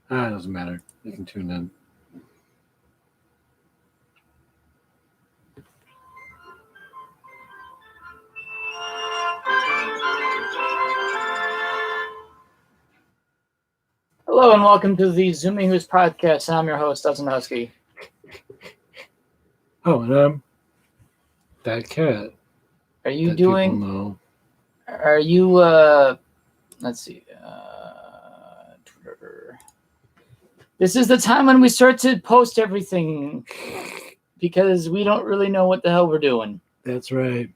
It doesn't matter. They can tune in. Hello and welcome to the Zooming Who's podcast. I'm your host, Dustin Husky. Oh, and I'm that cat. Are you that doing? People know. Are you? Let's see. Twitter. This is the time when we start to post everything because we don't really know what the hell we're doing. That's right.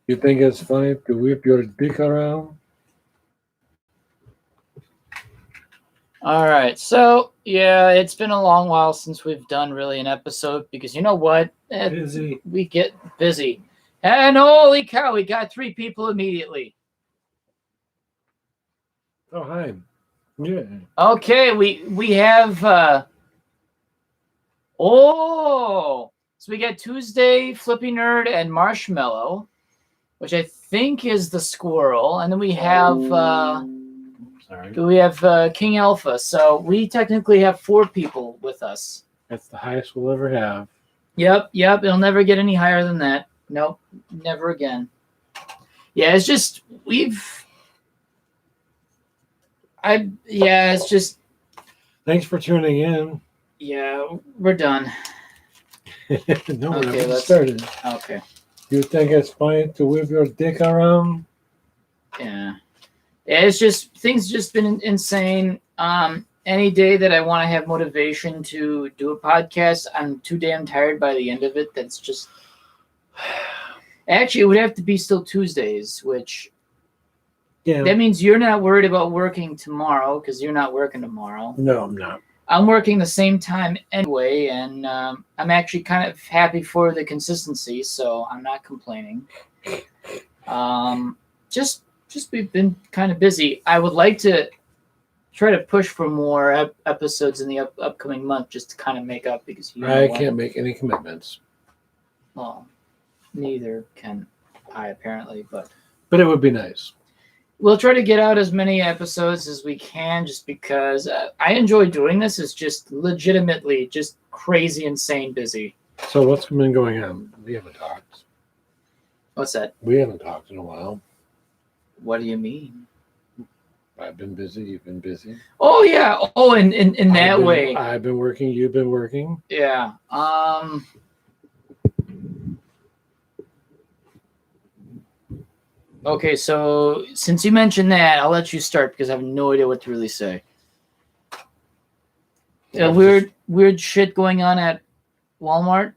You think it's funny to whip your dick around? All right. So, yeah, it's been a long while since we've done really an episode because you know what? Busy. We get busy. And holy cow, we got 3 people immediately. Oh, hi. Yeah. Okay, we have so we got Tuesday, Flippy Nerd, and Marshmallow, which I think is the squirrel, and then we have King Alpha. So we technically have 4 people with us. That's the highest we'll ever have. Yep. It'll never get any higher than that. Nope, never again. Yeah, it's just it's just. Thanks for tuning in. Yeah, we're done. No, Okay, let's started. Okay. You think it's funny to whip your dick around? Yeah, it's just things just been insane. Any day that I want to have motivation to do a podcast, I'm too damn tired by the end of it. That's just actually it would have to be still Tuesdays, which that means you're not worried about working tomorrow because you're not working tomorrow. No, I'm not. I'm working the same time anyway, and I'm actually kind of happy for the consistency, so I'm not complaining. Just we've been kind of busy. I would like to try to push for more episodes in the upcoming month just to kind of make up because I can't make any commitments. Well, neither can I apparently, but it would be nice. We'll try to get out as many episodes as we can just because I enjoy doing this. It's just legitimately just crazy, insane busy. So what's been going on? We haven't talked. What's that? We haven't talked in a while. What do you mean? I've been busy. You've been busy. Oh, yeah. Oh, in that way. I've been working. You've been working. Yeah. Okay, so since you mentioned that, I'll let you start because I have no idea what to really say. Weird shit going on at Walmart.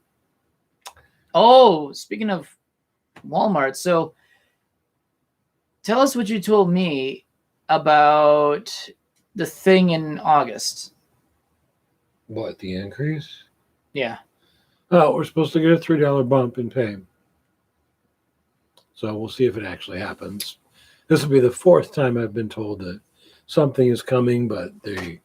Oh, speaking of Walmart, so tell us what you told me about the thing in August. What, the increase? Yeah. Oh, we're supposed to get a $3 bump in pay. So we'll see if it actually happens. This will be the 4th time I've been told that something is coming, but they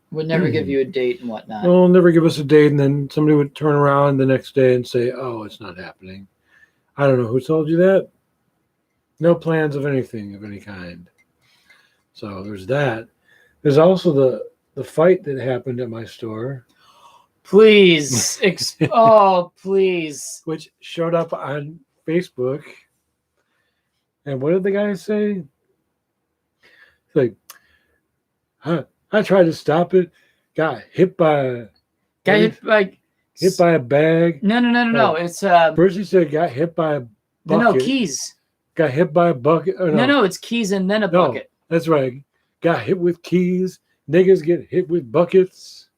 would never give you a date and whatnot. Well, never give us a date, and then somebody would turn around the next day and say, "Oh, it's not happening." I don't know who told you that. No plans of anything of any kind. So there's that. There's also the fight that happened at my store. Please, please. Which showed up on Facebook. And what did the guy say? He's like, I tried to stop it. Got hit by a bag. No. It's first he said got hit by a bucket. No, keys. Got hit by a bucket. Oh, no, it's keys and then a bucket. That's right. Got hit with keys. Niggas get hit with buckets.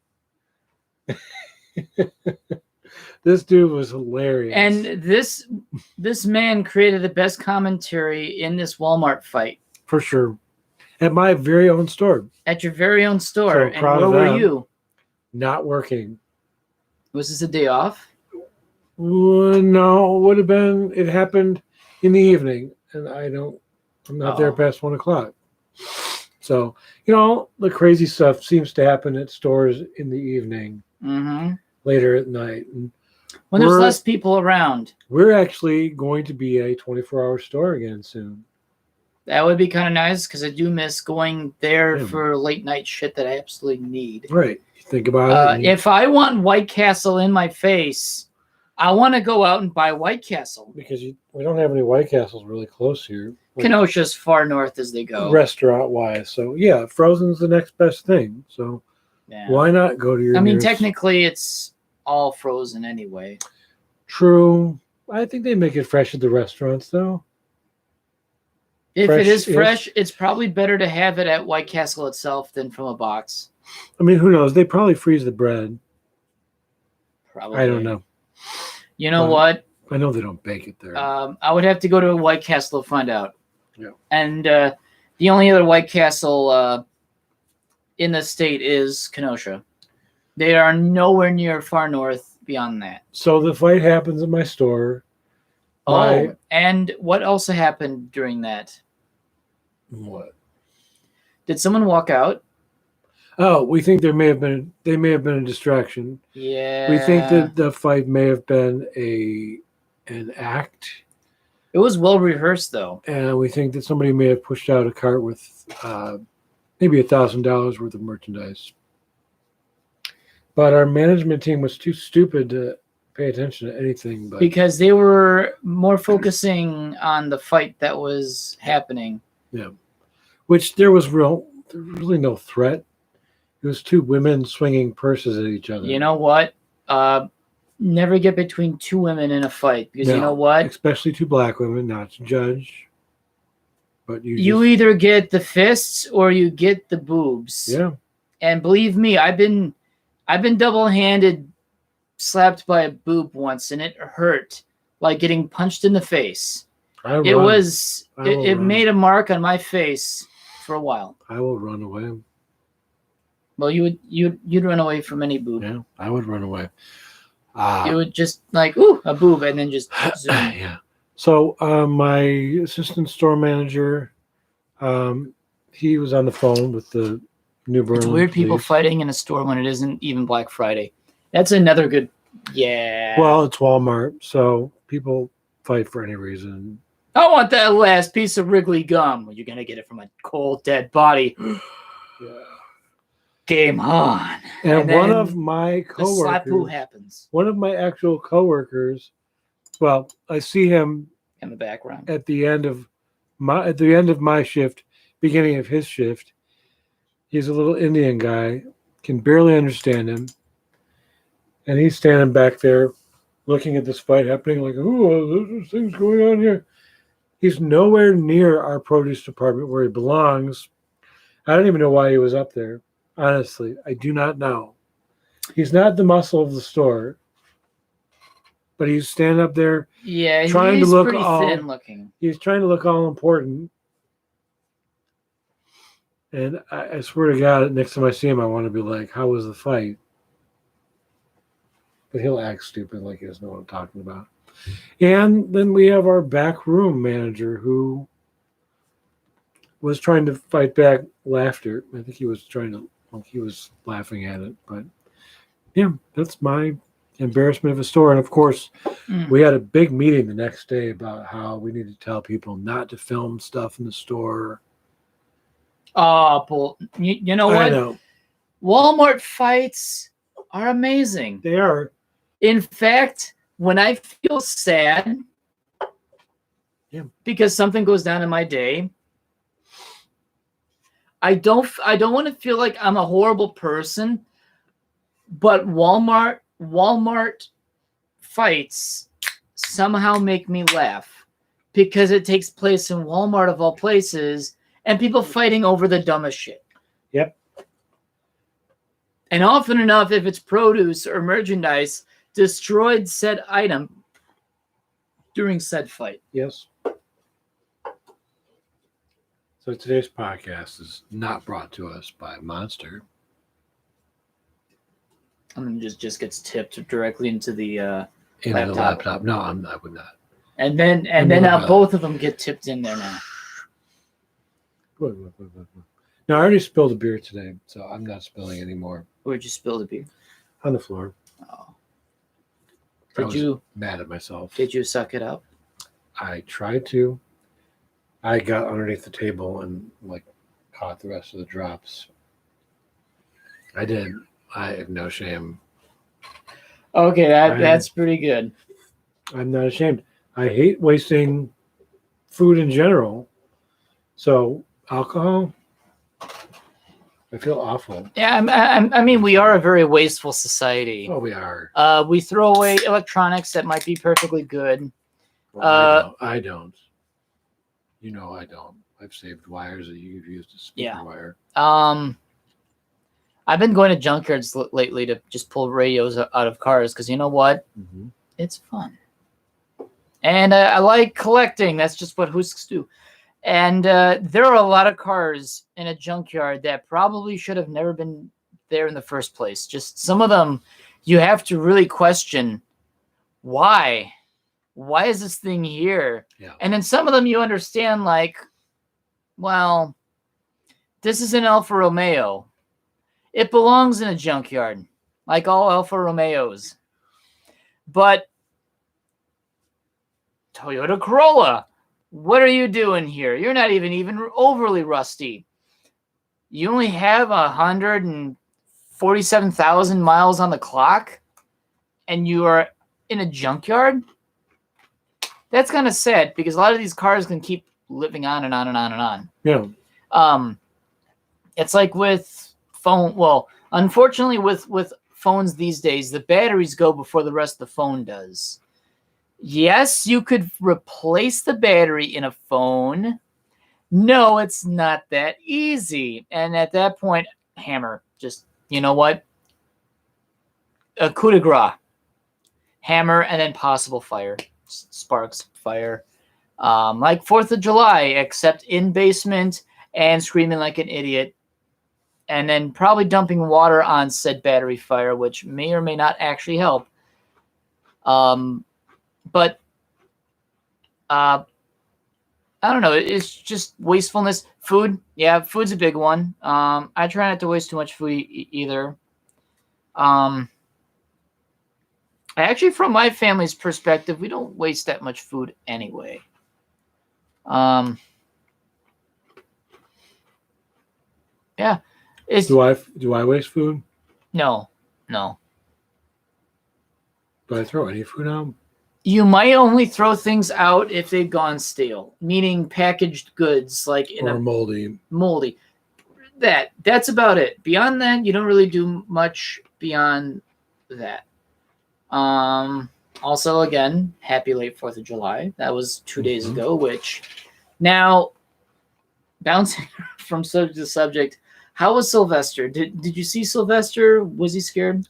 This dude was hilarious. And this man created the best commentary in this Walmart fight. For sure. At my very own store. At your very own store. So and where were you? Not working. Was this a day off? No, would have been. It happened in the evening, and I'm not there past 1 o'clock. So, the crazy stuff seems to happen at stores in the evening, later at night. And When there's less people around. We're actually going to be a 24-hour store again soon. That would be kind of nice because I do miss going there for late night shit that I absolutely need. Right. You think about it. If I want White Castle in my face, I want to go out and buy White Castle. Because we don't have any White Castles really close here. Kenosha's far north as they go. Restaurant-wise. So, yeah, frozen's the next best thing. So, why not go to your nearest... technically, it's all frozen anyway. True. I think they make it fresh at the restaurants, though. If it is fresh, it's probably better to have it at White Castle itself than from a box. I mean, who knows? They probably freeze the bread. Probably. I don't know. You know what? I know they don't bake it there. I would have to go to White Castle to find out. Yeah. And the only other White Castle in the state is Kenosha. They are nowhere near far north beyond that. So the fight happens in my store. And what else happened during that? What? Did someone walk out? Oh, we think they may have been a distraction. Yeah. We think that the fight may have been an act. It was well rehearsed, though. And we think that somebody may have pushed out a cart with maybe $1,000 worth of merchandise. But our management team was too stupid to pay attention to anything. Because they were more focusing on the fight that was happening. Yeah. Which there was really no threat. It was two women swinging purses at each other. You know what? Never get between two women in a fight. Because you know what? Especially two black women, not to judge. But you either get the fists or you get the boobs. Yeah. And believe me, I've been double-handed slapped by a boob once, and it hurt like getting punched in the face. It made a mark on my face for a while. I will run away. Well, you'd run away from any boob. Yeah, I would run away. You would just like, ooh, a boob, and then just zoom. Yeah. So my assistant store manager, he was on the phone with the New Berlin. It's weird police. People fighting in a store when it isn't even Black Friday. That's another good. Yeah. Well, it's Walmart, so people fight for any reason. I want that last piece of Wrigley gum. Well, you're gonna get it from a cold, dead body. Yeah. Game on. And one of my coworkers, the slap happens. One of my actual coworkers, well, I see him in the background at the end of my shift, beginning of his shift. He's a little Indian guy, can barely understand him. And he's standing back there looking at this fight happening like, oh, there's things going on here. He's nowhere near our produce department where he belongs. I don't even know why he was up there. Honestly, I do not know. He's not the muscle of the store. But he's standing up there trying to look pretty all thin looking. He's trying to look all important. And I swear to God, next time I see him, I want to be like, how was the fight? But he'll act stupid like he doesn't know what I'm talking about. And then we have our back room manager who was trying to fight back laughter. I think he was laughing at it. But yeah, that's my embarrassment of a store. And of course, we had a big meeting the next day about how we need to tell people not to film stuff in the store. Oh, you know what? I know. Walmart fights are amazing. They are. In fact, when I feel sad because something goes down in my day, I don't want to feel like I'm a horrible person, but Walmart fights somehow make me laugh because it takes place in Walmart of all places and people fighting over the dumbest shit. Yep. And often enough, if it's produce or merchandise, destroyed said item during said fight. Yes. So today's podcast is not brought to us by Monster. And then just gets tipped directly into the laptop. No, I would not. And then now both of them get tipped in there now. No, I already spilled a beer today, so I'm not spilling anymore. Where'd you spill the beer? On the floor. Oh. I Did was you mad at myself. did you suck it up? I tried to. I got underneath the table and like caught the rest of the drops. I did. I have no shame. Okay, that's pretty good. I'm not ashamed. I hate wasting food in general. So alcohol, I feel awful. Yeah, I mean, we are a very wasteful society. Oh, we are. We throw away electronics that might be perfectly good. Well, I don't. You know I don't. I've saved wires that you've used as speaker wire. I've been going to junkyards lately to just pull radios out of cars because you know what? Mm-hmm. It's fun. And I like collecting. That's just what Hoosks do. And there are a lot of cars in a junkyard that probably should have never been there in the first place. Just some of them, you have to really question why. Why is this thing here? Yeah. And then some of them you understand, like, well, this is an Alfa Romeo. It belongs in a junkyard, like all Alfa Romeos. But Toyota Corolla, what are you doing here? You're not even overly rusty. You only have 147,000 miles on the clock, and you are in a junkyard? That's kind of sad because a lot of these cars can keep living on and on and on and on. Yeah. It's like with phone. Well, unfortunately, with phones these days, the batteries go before the rest of the phone does. Yes, you could replace the battery in a phone. No, it's not that easy. And at that point, hammer. Just, you know what? A coup de grace. Hammer and then possible fire. Sparks, fire. Like 4th of July, except in basement and screaming like an idiot. And then probably dumping water on said battery fire, which may or may not actually help. But I don't know. It's just wastefulness. Food, yeah, food's a big one. I try not to waste too much food either. Actually, from my family's perspective, we don't waste that much food anyway. Yeah. Do I waste food? No. Do I throw any food out? You might only throw things out if they've gone stale, meaning packaged goods like moldy. That's about it. Beyond that, you don't really do much beyond that. Also, again, happy late 4th of July. That was 2 days ago, which now bouncing from subject to subject, how was Sylvester? Did you see Sylvester? Was he scared?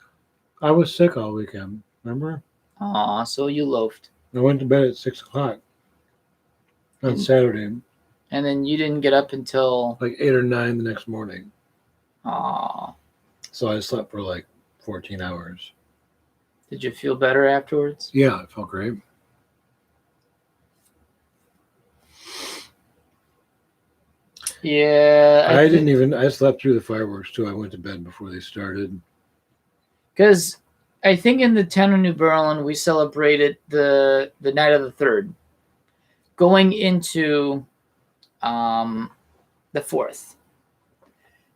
I was sick all weekend. Remember? Aw, so you loafed. I went to bed at 6 o'clock on Saturday. And then you didn't get up until like 8 or 9 the next morning. Aw. So I slept for like 14 hours. Did you feel better afterwards? Yeah, I felt great. Yeah. I slept through the fireworks too. I went to bed before they started. Because I think in the town of New Berlin, we celebrated the night of the 3rd. Going into the 4th.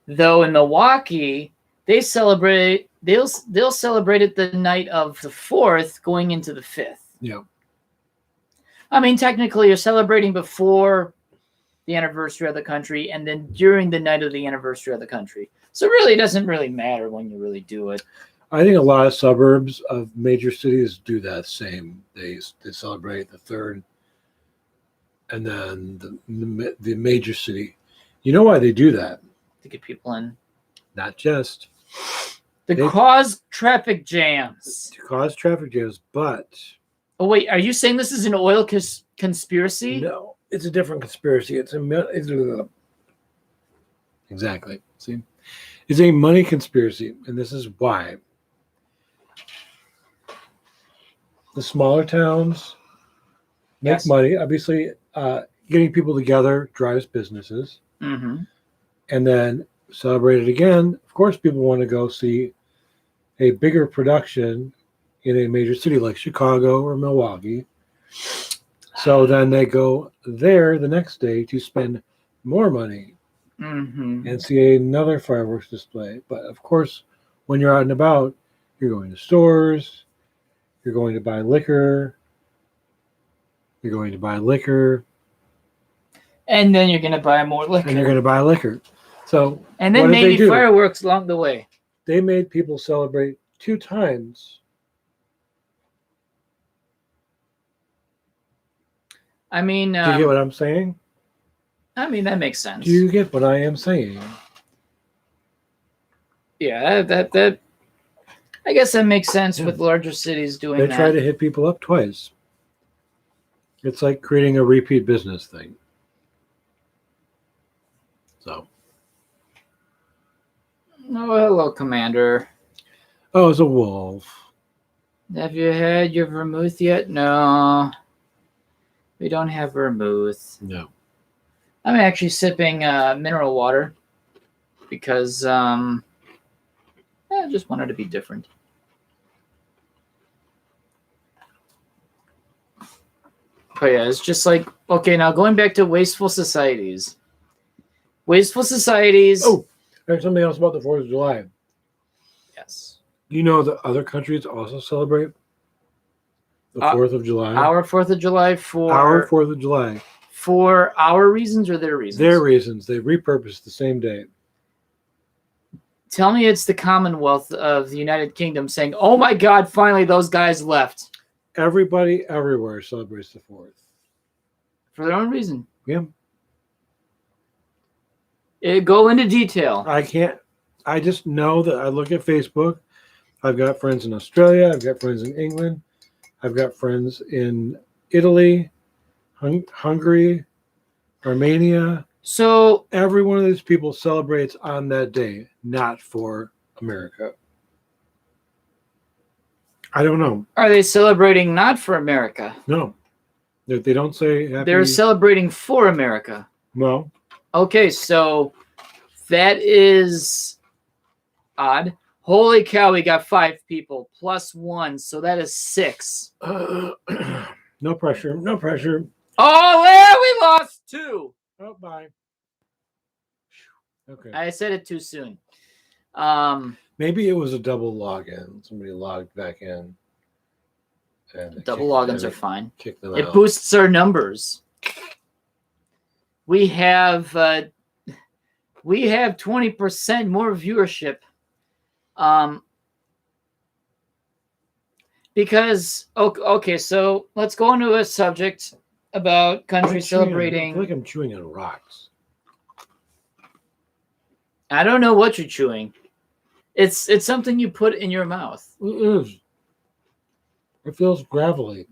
Though in Milwaukee, they'll celebrate it the night of the 4th going into the 5th. Yeah. I mean, technically, you're celebrating before the anniversary of the country and then during the night of the anniversary of the country. So really, it doesn't really matter when you really do it. I think a lot of suburbs of major cities do that same. They celebrate the 3rd and then the major city. You know why they do that? To get people in. Not just. They cause traffic jams. To cause traffic jams, but... Oh, wait, are you saying this is an oil conspiracy? No, it's a different conspiracy. Exactly. See? It's a money conspiracy, and this is why. The smaller towns make money. Obviously, getting people together drives businesses. Mm-hmm. And then celebrate it again. Of course, people want to go see a bigger production in a major city like Chicago or Milwaukee. So then they go there the next day to spend more money and see another fireworks display. But of course, when you're out and about, you're going to stores, you're going to buy liquor, And then you're going to buy more liquor. and you're going to buy liquor. So and then what did they maybe do? fireworks along the way. They made people celebrate 2 times. I mean, Do you get what I'm saying? I mean, that makes sense. Do you get what I am saying? Yeah, that I guess that makes sense with larger cities doing They that. try to hit people up twice. It's like creating a repeat business thing. So. Oh, hello, Commander. Oh, it's a wolf. Have you had your vermouth yet? No. We don't have vermouth. No. I'm actually sipping mineral water because I just wanted to be different. But yeah, it's just like, okay, now going back to wasteful societies. Wasteful societies. Oh, there's something else about the 4th of July. Yes. You know that other countries also celebrate the 4th of July? Our 4th of July for... Our 4th of July. For our reasons or their reasons? Their reasons. They repurpose the same day. Tell me it's the Commonwealth of the United Kingdom saying, oh my God, finally those guys left. Everybody everywhere celebrates the 4th. For their own reason. Yeah. Go into detail. I just know that I look at Facebook. I've got friends in Australia. I've got friends in England. I've got friends in Italy, Hungary, Armenia. So every one of these people celebrates on that day, not for America. I don't know. Are they celebrating not for America? No. They don't say happy. They're celebrating for America. No. Okay, so that is odd. Holy cow, we got 5 people plus 1, so that is 6. No pressure. No pressure. Oh, yeah, we lost 2. Oh, bye. Okay. I said it too soon. Maybe it was a double login. Somebody logged back in. And double logins are fine. Kick them it out. Boosts our numbers. We have 20% more viewership. Because okay, so let's go into a subject about countries celebrating. I feel like I'm chewing on rocks. I don't know what you're chewing. It's something you put in your mouth. It is. It feels gravelly. You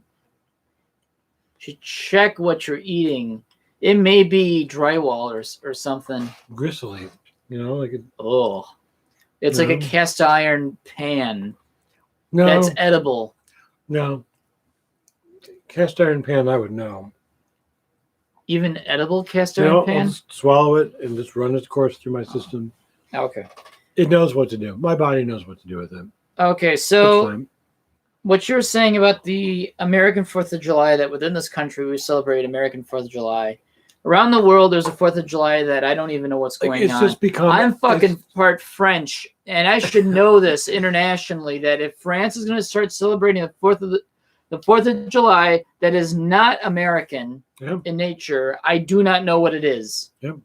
should check what you're eating. It may be drywall or something. Gristly, like a. Oh, it's like a cast iron pan. No, that's edible. No. Cast iron pan, I would know. Even edible cast iron pan? I'll just swallow it and just run its course through my system. Okay. It knows what to do. My body knows what to do with it. Okay, so what you're saying about the American 4th of July, that within this country we celebrate American 4th of July. Around the world, there's a 4th of July that I don't even know what's going on. Just become. I'm fucking part French, and I should know this internationally, that if France is going to start celebrating the 4th of July that is not American in nature, I do not know what it is. Yep.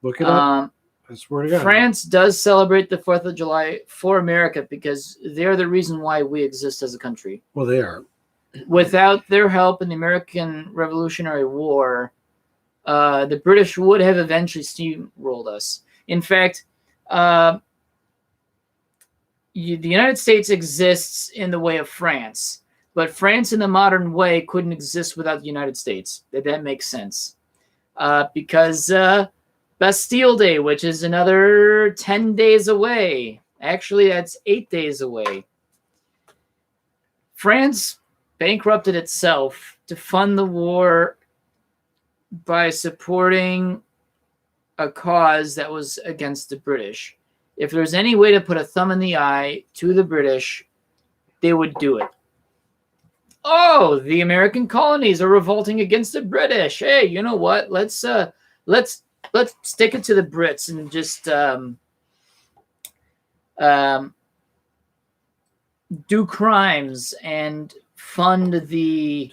Look it up. I swear to God. France does celebrate the 4th of July for America because they're the reason why we exist as a country. Well, they are. Without their help in the American Revolutionary War, the British would have eventually steamrolled us. In fact, the United States exists in the way of France, but France in the modern way couldn't exist without the United States. That makes sense. Because Bastille Day, which is another 10 days away. Actually, that's 8 days away. France bankrupted itself to fund the war by supporting a cause that was against the British. If there's any way to put a thumb in the eye to the British, they would do it. Oh, the American colonies are revolting against the British. Hey, you know what? Let's stick it to the Brits and just do crimes and fund the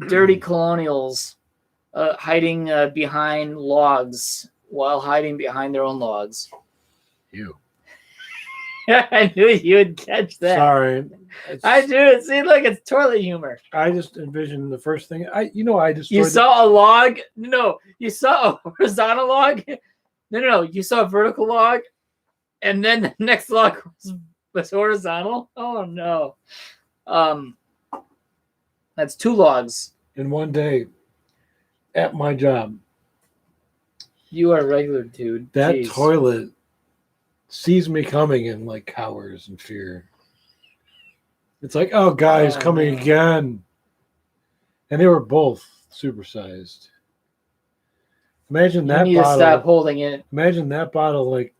dirty colonials hiding behind logs while hiding behind their own logs. You. I knew you would catch that. Sorry. I do. See, look, it's toilet humor. I just envisioned the first thing. I just. You saw a log? No, you saw a horizontal log? No. You saw a vertical log, and then the next log was horizontal? Oh, no. That's 2 logs. In one day at my job. You are a regular dude. That Jeez. toilet sees me coming and like cowers in fear. It's like, oh, guys, coming again. And they were both supersized. Imagine that you need bottle. To stop holding it. Imagine that bottle like.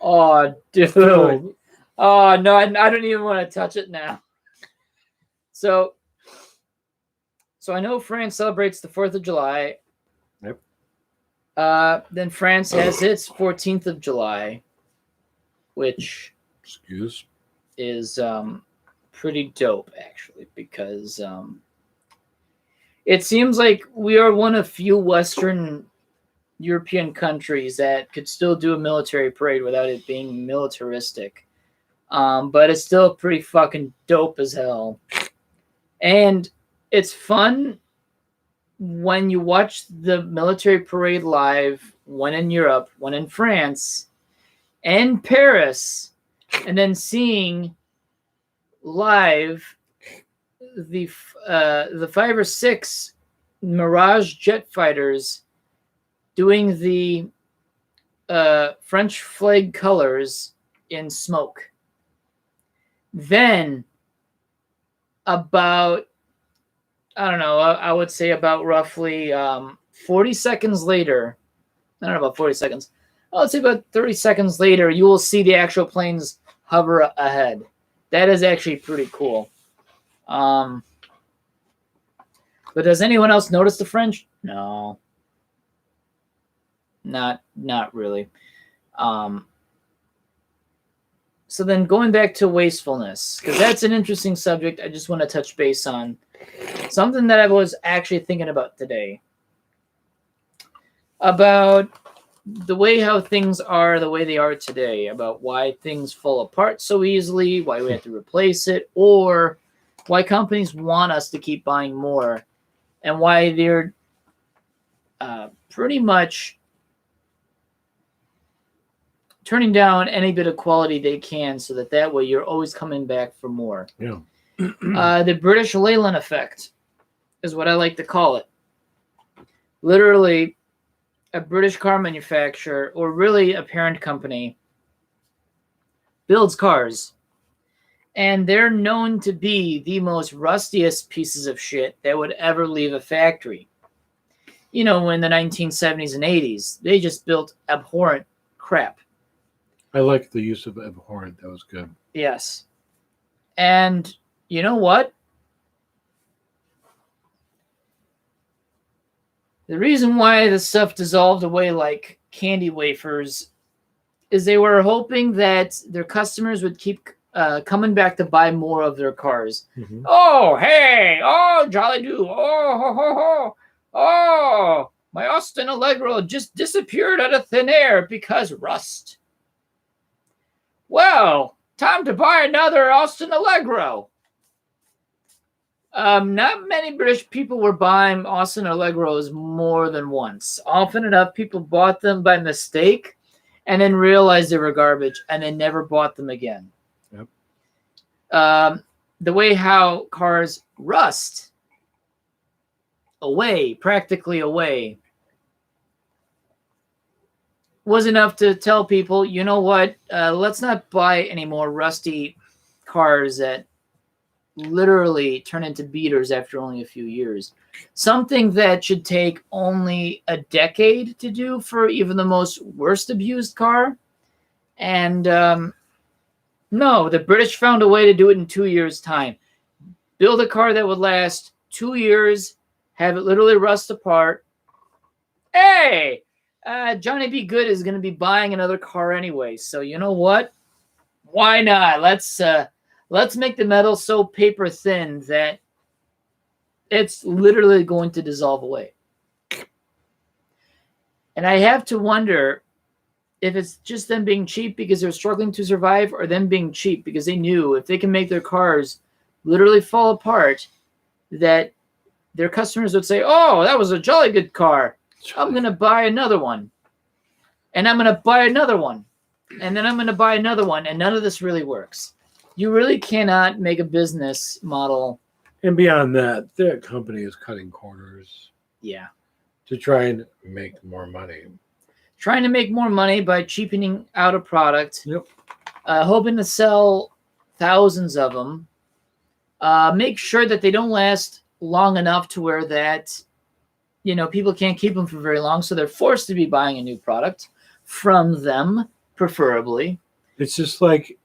Oh, dude. Filled. Oh, no, I don't even want to touch it now. So I know France celebrates the 4th of July. Yep. Then France has its 14th of July, which is pretty dope, actually, because it seems like we are one of few Western European countries that could still do a military parade without it being militaristic. But it's still pretty fucking dope as hell. And it's fun when you watch the military parade live, one in Europe, one in France, and Paris, and then seeing live the 5 or 6 Mirage jet fighters doing the French flag colors in smoke. Then about, I don't know, I would say about roughly 40 seconds later, I don't know about 40 seconds, I would say about 30 seconds later, you will see the actual planes hover ahead. That is actually pretty cool. But does anyone else notice the French? No. Not really. So then going back to wastefulness, because that's an interesting subject I just want to touch base on. Something that I was actually thinking about today. About the way how things are the way they are today. About why things fall apart so easily, why we have to replace it, or why companies want us to keep buying more, and why they're pretty much turning down any bit of quality they can so that way you're always coming back for more. Yeah. The British Leyland effect is what I like to call it. Literally, a British car manufacturer, or really a parent company, builds cars. And they're known to be the most rustiest pieces of shit that would ever leave a factory. You know, in the 1970s and 80s, they just built abhorrent crap. I like the use of abhorrent. That was good. Yes. And you know what? The reason why this stuff dissolved away like candy wafers is they were hoping that their customers would keep coming back to buy more of their cars. Mm-hmm. Oh, hey! Oh, jolly do! Oh, ho, ho, ho! Oh, my Austin Allegro just disappeared out of thin air because rust. Well, time to buy another Austin Allegro. Not many British people were buying Austin Allegros more than once. Often enough, people bought them by mistake and then realized they were garbage and then never bought them again. Yep. The way how cars rust away, practically away, was enough to tell people, you know what, let's not buy any more rusty cars that literally turn into beaters after only a few years. Something that should take only a decade to do for even the most worst abused car. And No, the British found a way to do it in 2 years' time. Build a car that would last 2 years, have it literally rust apart. Hey, Johnny B. Good is going to be buying another car anyway. So you know what? Why not? Let's make the metal so paper thin that it's literally going to dissolve away. And I have to wonder if it's just them being cheap because they're struggling to survive, or them being cheap because they knew if they can make their cars literally fall apart, that their customers would say, oh, that was a jolly good car. I'm going to buy another one. And I'm going to buy another one. And then I'm going to buy another one. And none of this really works. You really cannot make a business model. And beyond that, the company is cutting corners. Yeah. To try and make more money. Trying to make more money by cheapening out a product. Yep. Hoping to sell thousands of them. Make sure that they don't last long enough to where that, people can't keep them for very long. So they're forced to be buying a new product from them, preferably. It's just like,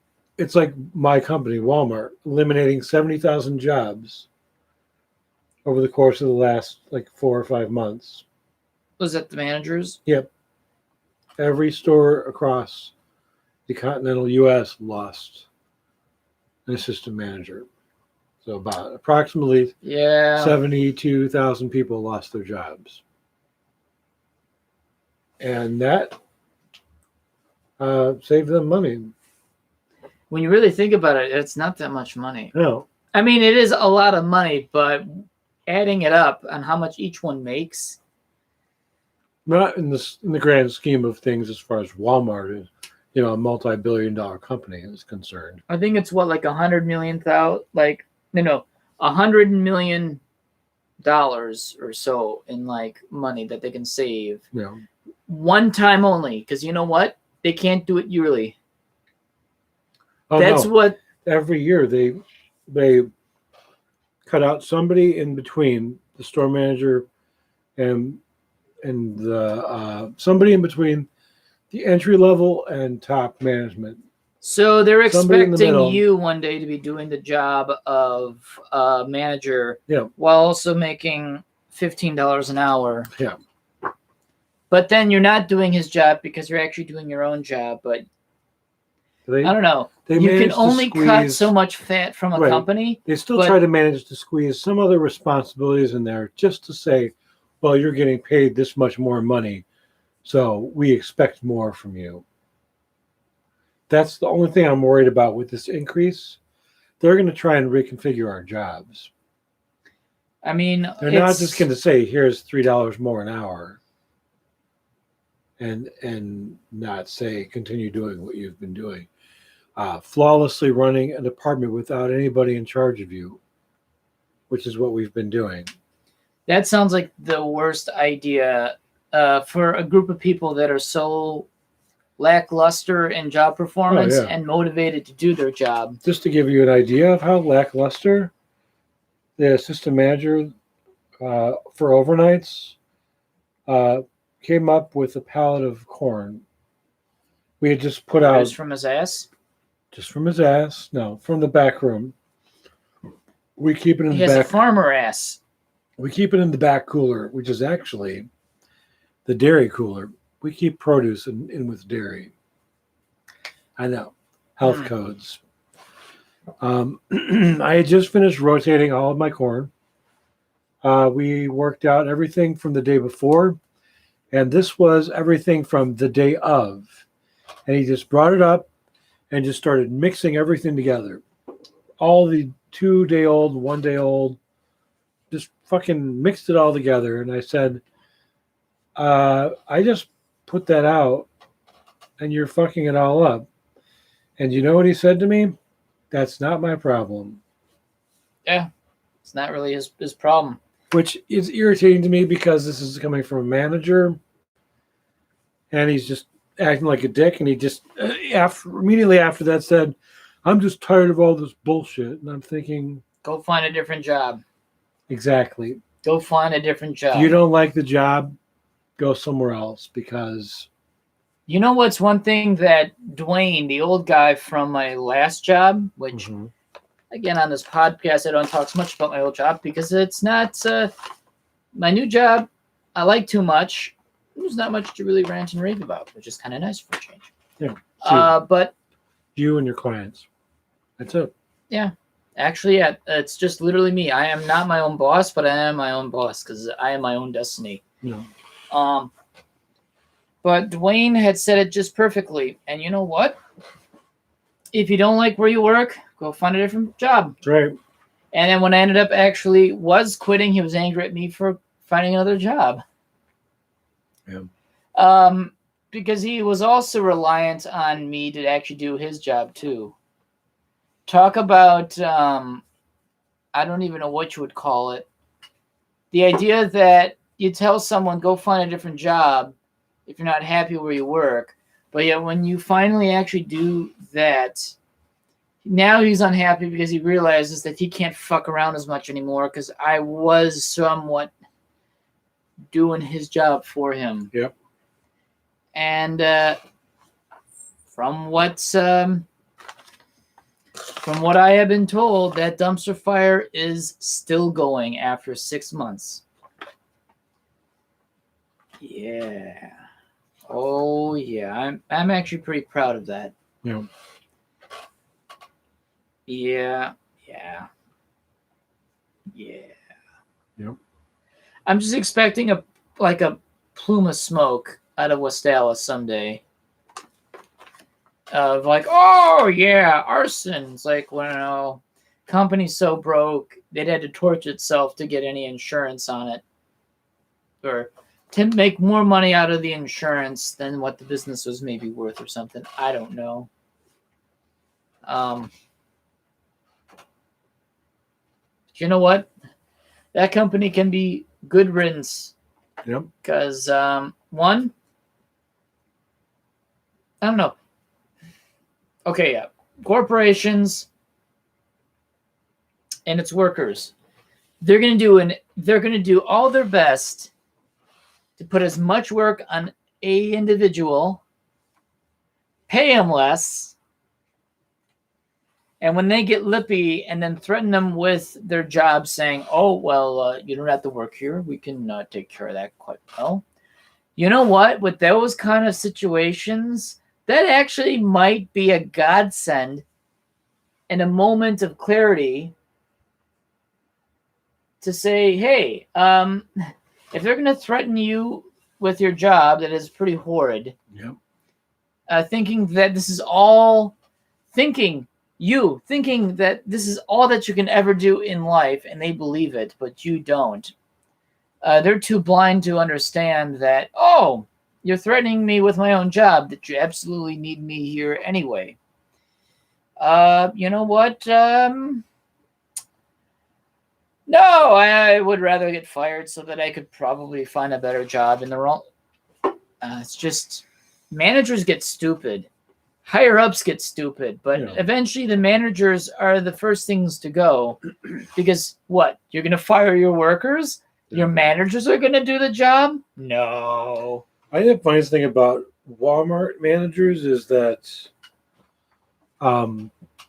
my company, Walmart, eliminating 70,000 jobs over the course of the last 4 or 5 months. Was that the managers? Yep. Every store across the continental U.S. lost an assistant manager. So about approximately 72,000 people lost their jobs. And that saved them money. When you really think about it, it's not that much money. No. I mean, it is a lot of money, but adding it up on how much each one makes. Not in the grand scheme of things as far as Walmart is, a multi-billion-dollar company is concerned. I think it's what, $100 million, $100 million or so in money that they can save. Yeah. One time only, because you know what? They can't do it yearly. Oh, That's no. what every year they cut out somebody in between the store manager and the somebody in between the entry level and top management. So they're expecting the you one day to be doing the job of manager, yeah, while also making $15 an hour. Yeah. But then you're not doing his job because you're actually doing your own job. But I don't know. You can only cut so much fat from a company. They still try to manage to squeeze some other responsibilities in there just to say, well, you're getting paid this much more money, so we expect more from you. That's the only thing I'm worried about with this increase. They're going to try and reconfigure our jobs. I mean, they're not just going to say, here's $3 more an hour and not say, continue doing what you've been doing. Flawlessly running a department without anybody in charge of you, which is what we've been doing. That sounds like the worst idea for a group of people that are so lackluster in job performance and motivated to do their job. Just to give you an idea of how lackluster, the assistant manager for overnights came up with a pallet of corn. We had just put out... Just from his ass? Just from his ass. No, from the back room. We keep it in the back. He has a farmer ass. We keep it in the back cooler, which is actually the dairy cooler. We keep produce in with dairy. I know. Health codes. I had just finished rotating all of my corn. We worked out everything from the day before, and this was everything from the day of. And he just brought it up and just started mixing everything together. All the 2-day-old, 1-day-old, just fucking mixed it all together. And I said, I just put that out and you're fucking it all up. And you know what he said to me? That's not my problem. Yeah, it's not really his problem. Which is irritating to me because this is coming from a manager and he's just acting like a dick. And he just immediately after that said, I'm just tired of all this bullshit. And I'm thinking, go find a different job. Exactly. Go find a different job. If you don't like the job, go somewhere else because You know what's one thing that Dwayne, the old guy from my last job, which Mm-hmm. again on this podcast I don't talk so much about my old job because it's not my new job. I like too much. There's not much to really rant and rave about, which is kind of nice for a change. Yeah. But You and your clients. That's it. yeah, actually, yeah, it's just literally me. I am not my own boss, but I am my own boss because I am my own destiny. No. But Dwayne had said it just perfectly. And you know what? If you don't like where you work, go find a different job. That's right. And then when I ended up actually was quitting, he was angry at me for finding another job. Yeah. Because he was also reliant on me to actually do his job too. Talk about, I don't even know what you would call it. The idea that you tell someone, go find a different job if you're not happy where you work. But yet when you finally actually do that, now he's unhappy because he realizes that he can't fuck around as much anymore because I was somewhat doing his job for him. Yep. And from what I have been told, that dumpster fire is still going after 6 months. Yeah. Oh yeah. I'm actually pretty proud of that. Yeah. Yeah. Yeah. Yeah. Yep. I'm just expecting a plume of smoke out of West Dallas someday. Of like, oh yeah, arson. It's like, well, company's so broke, it had to torch itself to get any insurance on it. Or to make more money out of the insurance than what the business was maybe worth or something. I don't know. You know what? That company can be good riddance. Yep. Because, one, I don't know. Okay, yeah. Corporations and its workers, they're gonna do all their best to put as much work on a individual, pay them less, and when they get lippy and then threaten them with their job saying, oh, well, you don't have to work here. We can take care of that quite well. You know what? With those kind of situations, that actually might be a godsend and a moment of clarity to say, hey, if they're going to threaten you with your job, that is pretty horrid. Yep. Thinking that this is all, thinking that this is all that you can ever do in life, and they believe it, but you don't. They're too blind to understand that, oh, you're threatening me with my own job, that you absolutely need me here anyway. You know what? No, I would rather get fired so that I could probably find a better job in the wrong. It's just managers get stupid. Higher ups get stupid, but eventually the managers are the first things to go because what? You're going to fire your workers? Your managers are going to do the job? No. I think the funniest thing about Walmart managers is that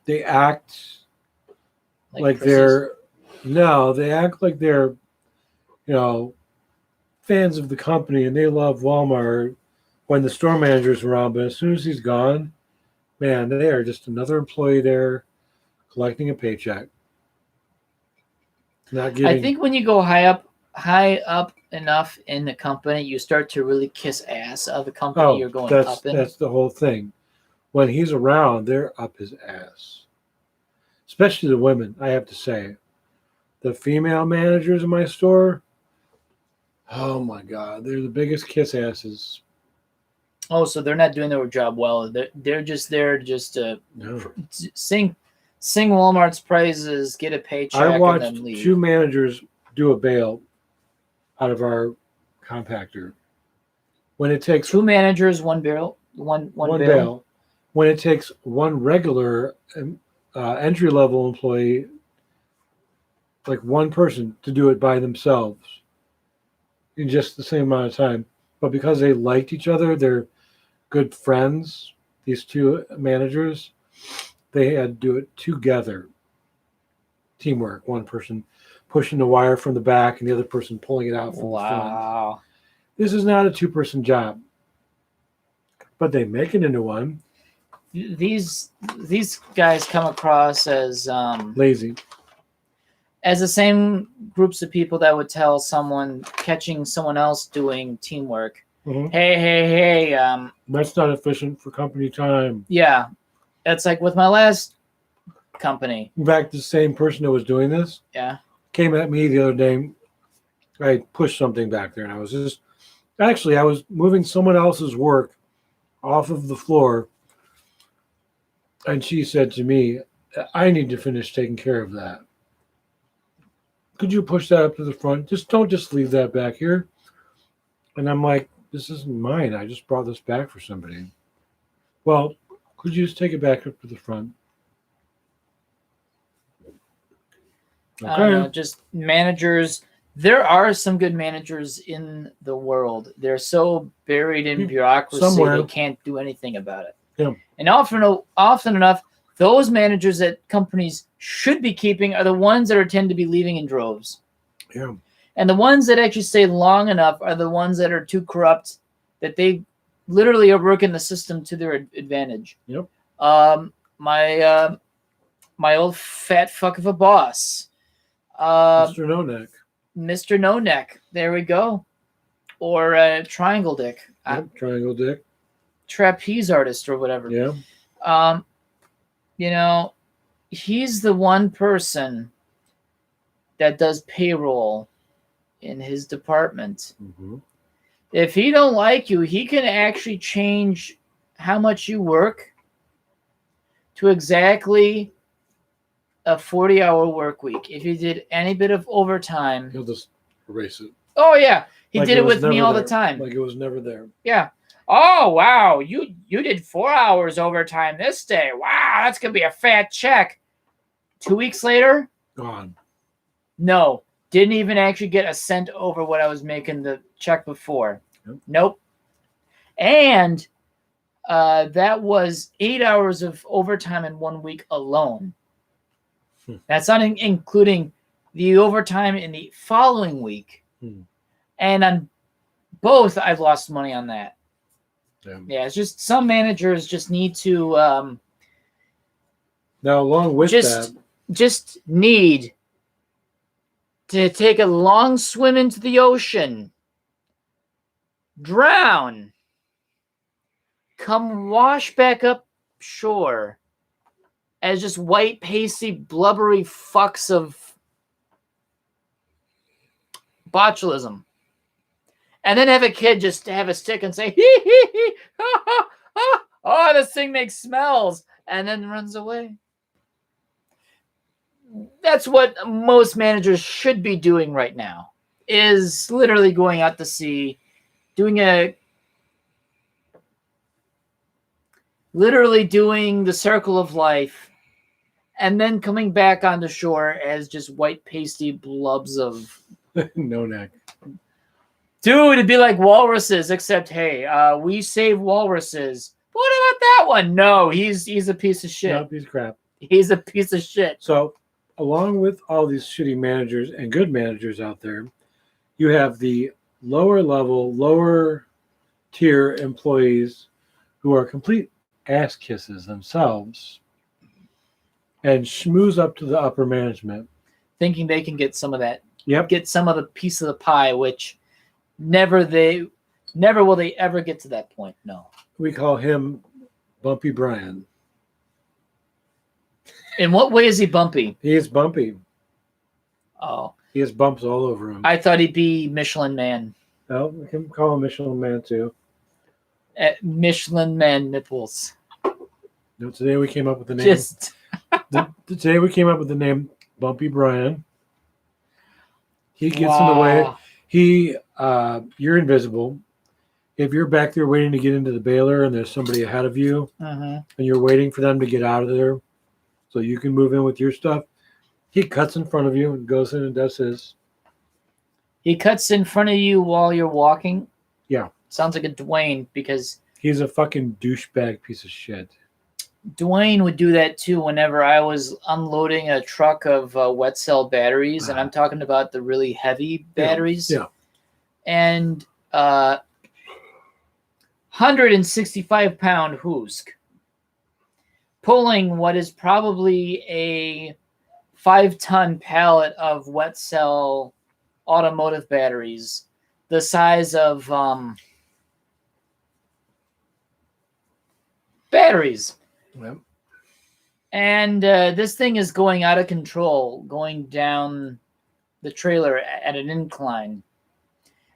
they act like they're fans of the company and they love Walmart when the store manager's around, but as soon as he's gone, man, they are just another employee there collecting a paycheck. Not getting... I think when you go high up enough in the company, you start to really kiss ass of the company you're going up in. That's the whole thing. When he's around, they're up his ass. Especially the women, I have to say. The female managers in my store, oh my God, they're the biggest kiss asses. Oh, so they're not doing their job well. They're just there just to sing Walmart's praises, get a paycheck, I watched and then leave. 2 managers do a bale out of our compactor. When it takes 2 managers, one bale. When it takes one regular entry-level employee, like one person, to do it by themselves in just the same amount of time. But because they liked each other, good friends, these two managers, they had to do it together. Teamwork. One person pushing the wire from the back and the other person pulling it out from the front. Wow. This is not a two-person job, but they make it into one. These guys come across as Lazy. as the same groups of people that would tell someone catching someone else doing teamwork, hey, That's not efficient for company time. yeah, that's like with my last company. In fact, the same person that was doing this came at me the other day. I pushed something back there, and I was moving someone else's work off of the floor, and she said to me, I need to finish taking care of that. Could you push that up to the front? Don't just leave that back here. And I'm like, this isn't mine. I just brought this back for somebody. Well, could you just take it back up to the front? Okay. I don't know, just managers. There are some good managers in the world. They're so buried in bureaucracy, they can't do anything about it. Yeah. And often enough, those managers that companies should be keeping are the ones that tend to be leaving in droves. Yeah. And the ones that actually stay long enough are the ones that are too corrupt that they literally are working the system to their advantage. Yep. My old fat fuck of a boss. Mr. No Neck. Mr. No Neck. There we go. Or Triangle Dick. Yep, Triangle Dick. Trapeze artist or whatever. Yeah. He's the one person that does payroll in his department. Mm-hmm. If he don't like you, he can actually change how much you work to exactly a 40-hour work week. If you did any bit of overtime, He'll just erase it. Oh yeah, he did it with me all there. the time. Like it was never there. Yeah. Oh wow, you did 4 hours overtime this day. Wow, that's gonna be a fat check. 2 weeks later, Gone. No, didn't even actually get a cent over what I was making the check before. Yep. Nope. And that was 8 hours of overtime in 1 week alone. That's not including the overtime in the following week. And on both, I've lost money on that. Yeah, it's just some managers just need to now along with that, just need to take a long swim into the ocean, drown, come wash back up shore as just white, pasty, blubbery fucks of botulism. And then have a kid just have a stick and say, hee hee hee, ha ha ha, oh, this thing makes smells, and then runs away. That's what most managers should be doing right now, is literally going out to sea, literally doing the circle of life, and then coming back onto shore as just white pasty blobs of No Neck. Dude, it'd be like walruses, except hey, we save walruses. What about that one? No, he's a piece of shit. No, he's crap. He's a piece of shit. So, along with all these shitty managers and good managers out there, you have the lower level, lower tier employees who are complete ass kisses themselves and schmooze up to the upper management, thinking they can get some of that. Yep. Get some of the piece of the pie, which never will they ever get to that point. No. We call him Bumpy Brian. In what way is he bumpy? He is bumpy. Oh. He has bumps all over him. I thought he'd be Michelin Man. No, we can call him Michelin Man too. Michelin Man nipples. No, today we came up with the name. Today we came up with the name Bumpy Brian. He gets in the way. You're invisible. If you're back there waiting to get into the baler and there's somebody ahead of you and you're waiting for them to get out of there so you can move in with your stuff, he cuts in front of you and goes in and does his. He cuts in front of you while you're walking? Yeah. Sounds like a Dwayne because He's a fucking douchebag piece of shit. Dwayne would do that too whenever I was unloading a truck of wet cell batteries, and I'm talking about the really heavy batteries. Yeah. And 165-pound Hoosk pulling what is probably a 5-ton pallet of wet cell automotive batteries, the size of batteries. Yep. And this thing is going out of control, going down the trailer at an incline.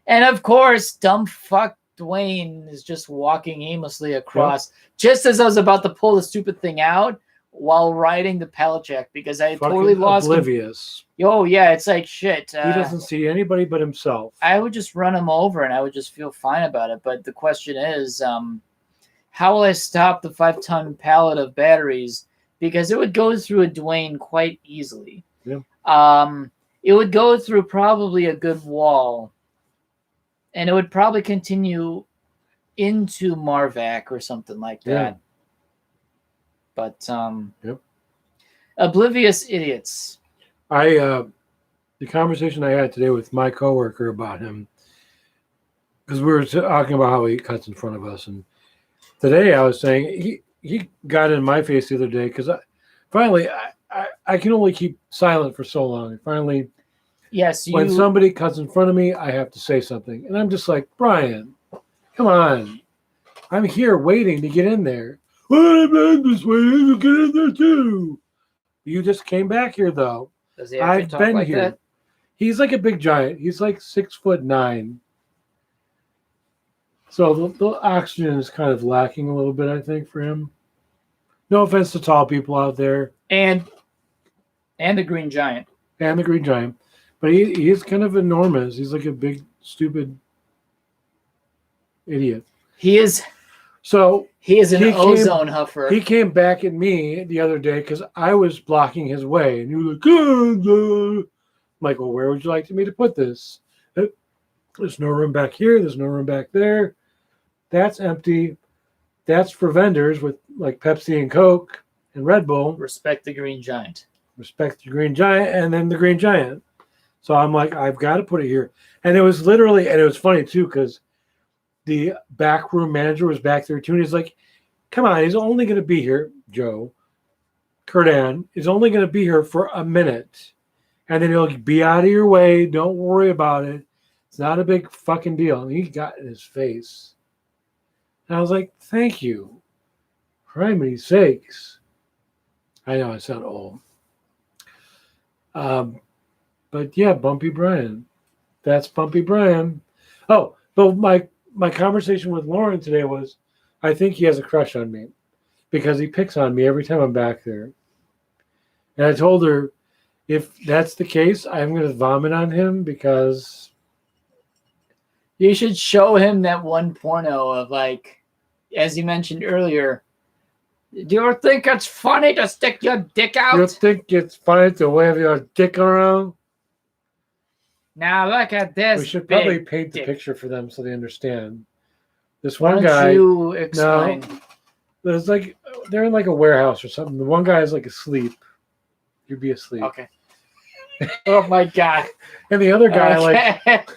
And of course, dumb fuck Dwayne is just walking aimlessly across, just as I was about to pull the stupid thing out while riding the pallet jack, because I Fucking totally lost oblivious. Oh yeah, it's like shit. He doesn't see anybody but himself. I would just run him over and I would just feel fine about it. But the question is, how will I stop the 5-ton pallet of batteries? Because it would go through a Dwayne quite easily. Yeah. It would go through probably a good wall. And it would probably continue into Marvac or something like that. Yeah. But Yep. Oblivious idiots. The conversation I had today with my coworker about him, because we were talking about how he cuts in front of us, and today I was saying he got in my face the other day because I can only keep silent for so long. And finally, yes, when somebody cuts in front of me, I have to say something, and I'm just like, Brian, come on, I'm here waiting to get in there. Well, I'm just waiting to get in there too. You just came back here though. Does he actually talk like here. that? He's like a big giant. He's like 6'9". So the oxygen is kind of lacking a little bit, I think, for him. No offense to tall people out there. And the Green Giant. And the Green Giant. But he is kind of enormous. He's like a big, stupid idiot. He is. So he is an ozone huffer. He came back at me the other day because I was blocking his way. And he was like, I'm like, well, where would you like me to put this? There's no room back here. There's no room back there. That's empty. That's for vendors with like Pepsi and Coke and Red Bull. Respect the Green Giant. Respect the Green Giant and then the Green Giant. So I'm like, I've got to put it here. And it was literally, and it was funny too, because the backroom manager was back there too. And he's like, come on, he's only going to be here, Joe. Kurdan is only going to be here for a minute. And then he'll be out of your way. Don't worry about it. It's not a big fucking deal. And he got in his face. And I was like, thank you. For many sakes. I know I sound old. But yeah, Bumpy Brian. That's Bumpy Brian. Oh, but my conversation with Lauren today was, I think he has a crush on me because he picks on me every time I'm back there. And I told her, if that's the case, I'm going to vomit on him because... You should show him that one porno of, like, as you mentioned earlier, do you think it's funny to stick your dick out? You think it's funny to wave your dick around? Now look at this. We should probably paint the picture for them so they understand. This one guy. You explain? No, there's like they're in like a warehouse or something. The one guy is like asleep. You'd be asleep. Okay. Oh my god. And the other guy like.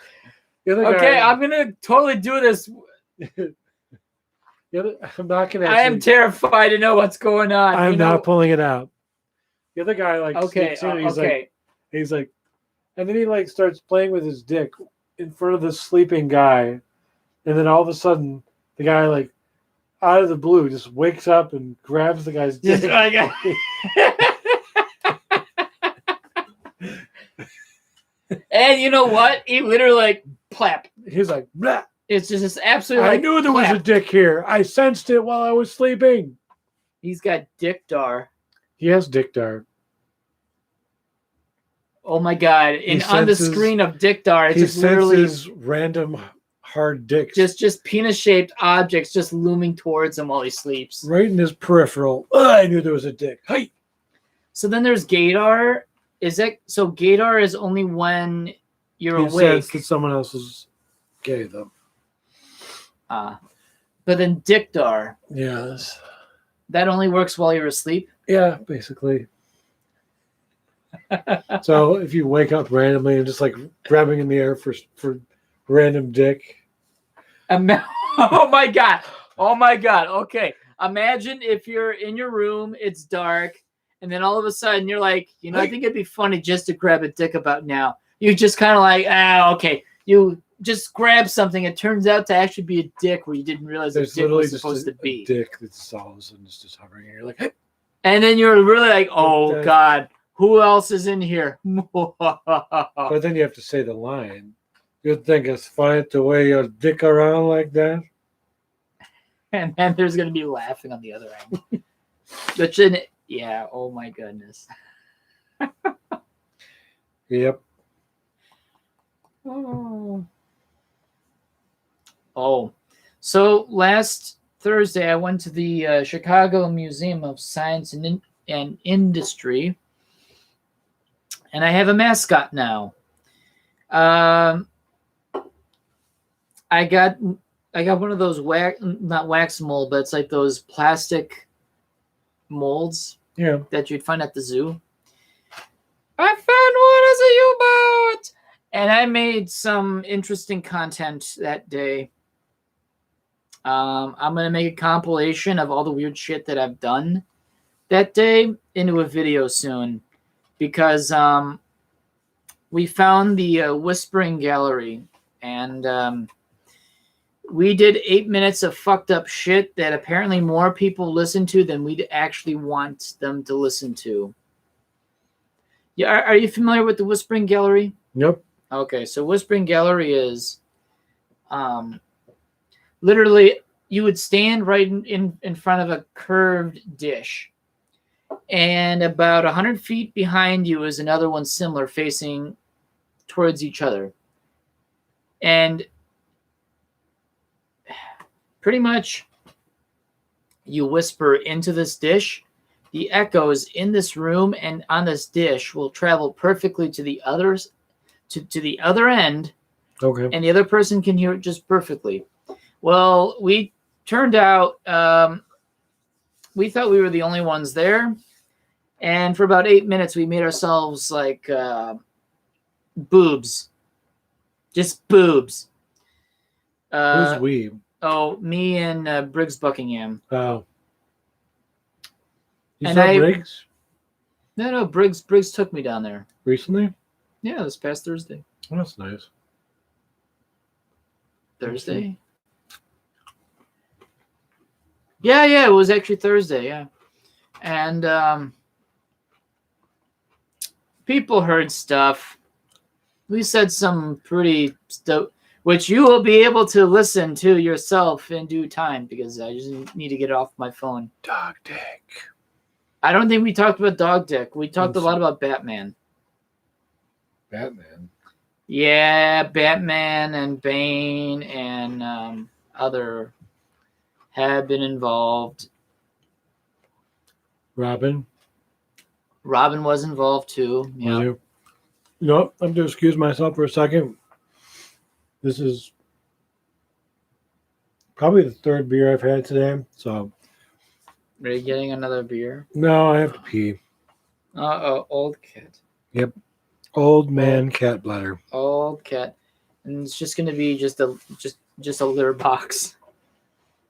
The other guy, I'm gonna totally do this. I'm not gonna. I am terrified to know what's going on. I'm not pulling it out. The other guy like sneaks in and he's like, and then he like starts playing with his dick in front of the sleeping guy, and then all of a sudden the guy like out of the blue just wakes up and grabs the guy's dick. And you know what? He literally like plap. He's like, blah. It's just absolutely. I knew there was a dick here. I sensed it while I was sleeping. He's got dick dar. He has dick dar. Oh my god! And on the screen of dick dar, it's just literally random hard dicks. Just penis-shaped objects just looming towards him while he sleeps. Right in his peripheral. I knew there was a dick. Hey. So then there's gaydar. Is that so? Gaydar is only when you're awake. Says that someone else is gay though. But then Dickdar, Yes. that only works while you're asleep. Yeah, basically. So if you wake up randomly and just like grabbing in the air for random dick. Oh my god. Oh my god. Okay. Imagine if you're in your room, it's dark, and then all of a sudden you're like, I think it'd be funny just to grab a dick about now. You just kind of like, okay. You just grab something. It turns out to actually be a dick where you didn't realize There's a dick literally was just supposed to be. a dick that's all of a sudden just hovering, and you're like, hey. And then you're really like, oh god, who else is in here? But then you have to say the line. You think it's funny to wear your dick around like that? And then there's going to be laughing on the other end. But then, yeah, oh my goodness. Yep. Oh, so last Thursday I went to the Chicago Museum of Science and Industry, and I have a mascot now. I got one of those not wax mold, but it's like those plastic molds that you'd find at the zoo. I found one as a U-boat, and I made some interesting content that day. I'm gonna make a compilation of all the weird shit that I've done that day into a video soon, because we found the Whispering Gallery, and we did 8 minutes of fucked up shit that apparently more people listen to than we'd actually want them to listen to. Yeah, are you familiar with the Whispering Gallery? Nope. Okay, so Whispering Gallery is literally you would stand right in front of a curved dish, and about 100 feet behind you is another one similar facing towards each other. And pretty much you whisper into this dish. The echoes in this room and on this dish will travel perfectly to the others, to the other end. Okay. And the other person can hear it just perfectly. Well, we turned out we thought we were the only ones there, and for about 8 minutes we made ourselves like boobs, just boobs. Who's we? Oh, me and Briggs Buckingham. Oh. You And saw Briggs? No, Briggs took me down there. Recently? Yeah, this past Thursday. Oh, that's nice. Thursday? Yeah, it was actually Thursday, yeah. And people heard stuff. We said some pretty stuff, which you will be able to listen to yourself in due time, because I just need to get it off my phone. Dog dick. I don't think we talked about dog dick. We talked a lot about Batman. Batman? Yeah, Batman and Bane and other have been involved. Robin was involved too. Yeah. You know what? I'm going to excuse myself for a second. This is probably the third beer I've had today. So, Are you getting another beer? no, I have to pee. Old cat. Yep. Old man cat bladder. Old cat. And it's just gonna be just a litter box.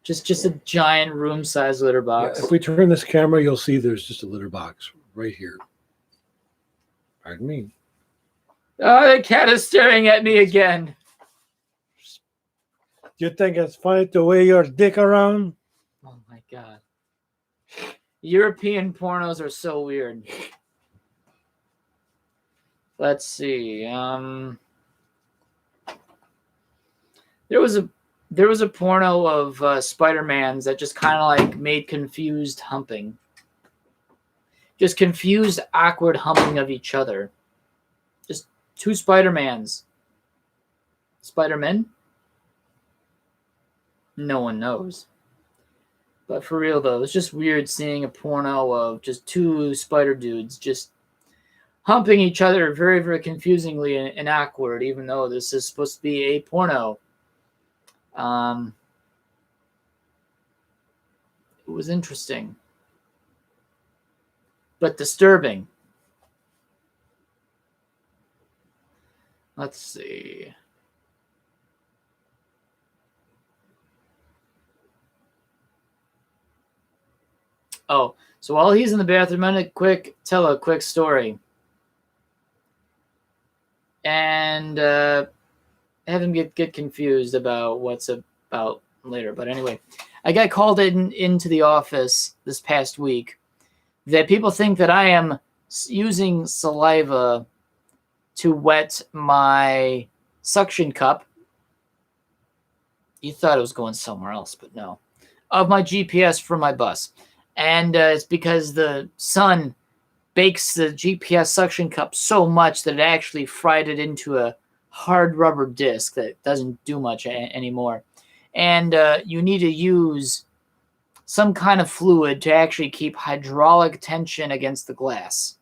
Just a giant room size litter box. Yeah, if we turn this camera, you'll see there's just a litter box right here. Pardon me. Oh, the cat is staring at me again. You think it's funny to wear your dick around? Oh my god. European pornos are so weird. Let's see. There was a porno of Spider-Mans that just kind of like made confused humping. Just confused, awkward humping of each other. Just two Spider-Mans. Spider-Men? No one knows. But for real though, it's just weird seeing a porno of just two spider dudes just humping each other very, very confusingly and awkward, even though this is supposed to be a porno. It was interesting, but disturbing. Let's see. Oh, so while he's in the bathroom, I'm gonna tell a quick story, and have him get confused about what's about later. But anyway, I got called into the office this past week that people think that I am using saliva to wet my suction cup. You thought it was going somewhere else, but no. Of my GPS for my bus. And it's because the sun bakes the GPS suction cup so much that it actually fried it into a hard rubber disc that doesn't do much anymore. And you need to use some kind of fluid to actually keep hydraulic tension against the glass,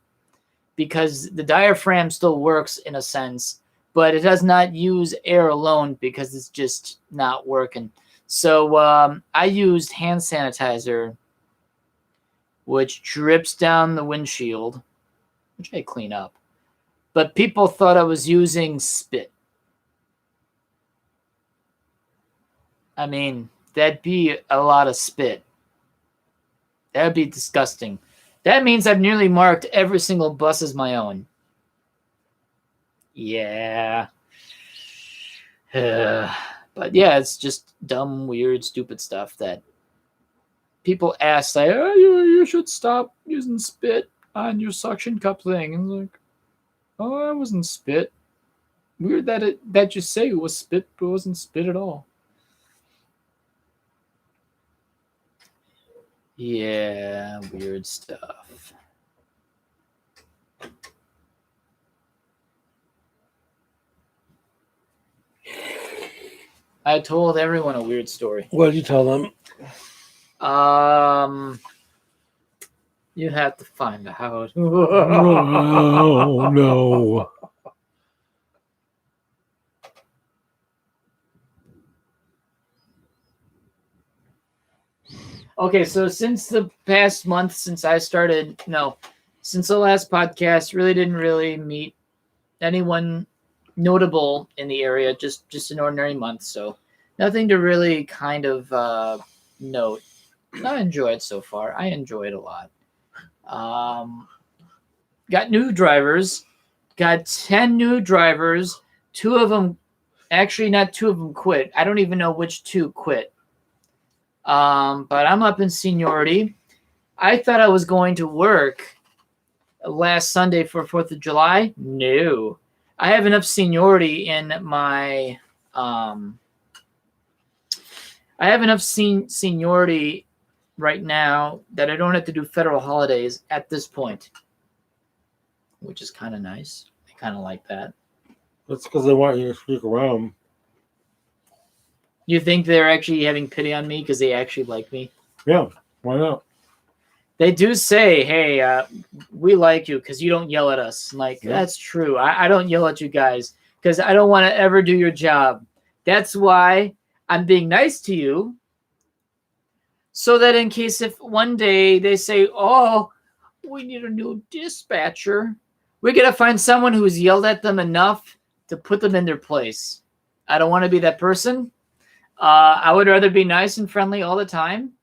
because the diaphragm still works in a sense, but it does not use air alone because it's just not working. So I used hand sanitizer, which drips down the windshield, which I clean up. But people thought I was using spit. I mean, that'd be a lot of spit. That'd be disgusting. That means I've nearly marked every single bus as my own. Yeah. But yeah, it's just dumb, weird, stupid stuff that people ask, like, oh, you should stop using spit on your suction cup thing. And it's like, oh, that wasn't spit. Weird that you say it was spit, but it wasn't spit at all. Yeah, weird stuff. I told everyone a weird story. What did you tell them? You have to find out. Oh, no. Okay, so since the past month, since the last podcast, really didn't meet anyone notable in the area, just an ordinary month, so nothing to really kind of note. I enjoy it so far. I enjoy it a lot. Got new drivers. Got 10 new drivers. 2 of them, actually not 2 of them quit. I don't even know which 2 quit. But I'm up in seniority. I thought I was going to work last Sunday for 4th of July. No. I have enough seniority in my seniority right now that I don't have to do federal holidays at this point, which is kind of nice. I kind of like that. That's because they want you to sneak around. You think they're actually having pity on me because they actually like me? Yeah, why not? They do say, hey, we like you because you don't yell at us. I'm like, that's true. I don't yell at you guys because I don't want to ever do your job. That's why I'm being nice to you. So that in case if one day they say, oh, we need a new dispatcher, we're going to find someone who's yelled at them enough to put them in their place. I don't want to be that person. I would rather be nice and friendly all the time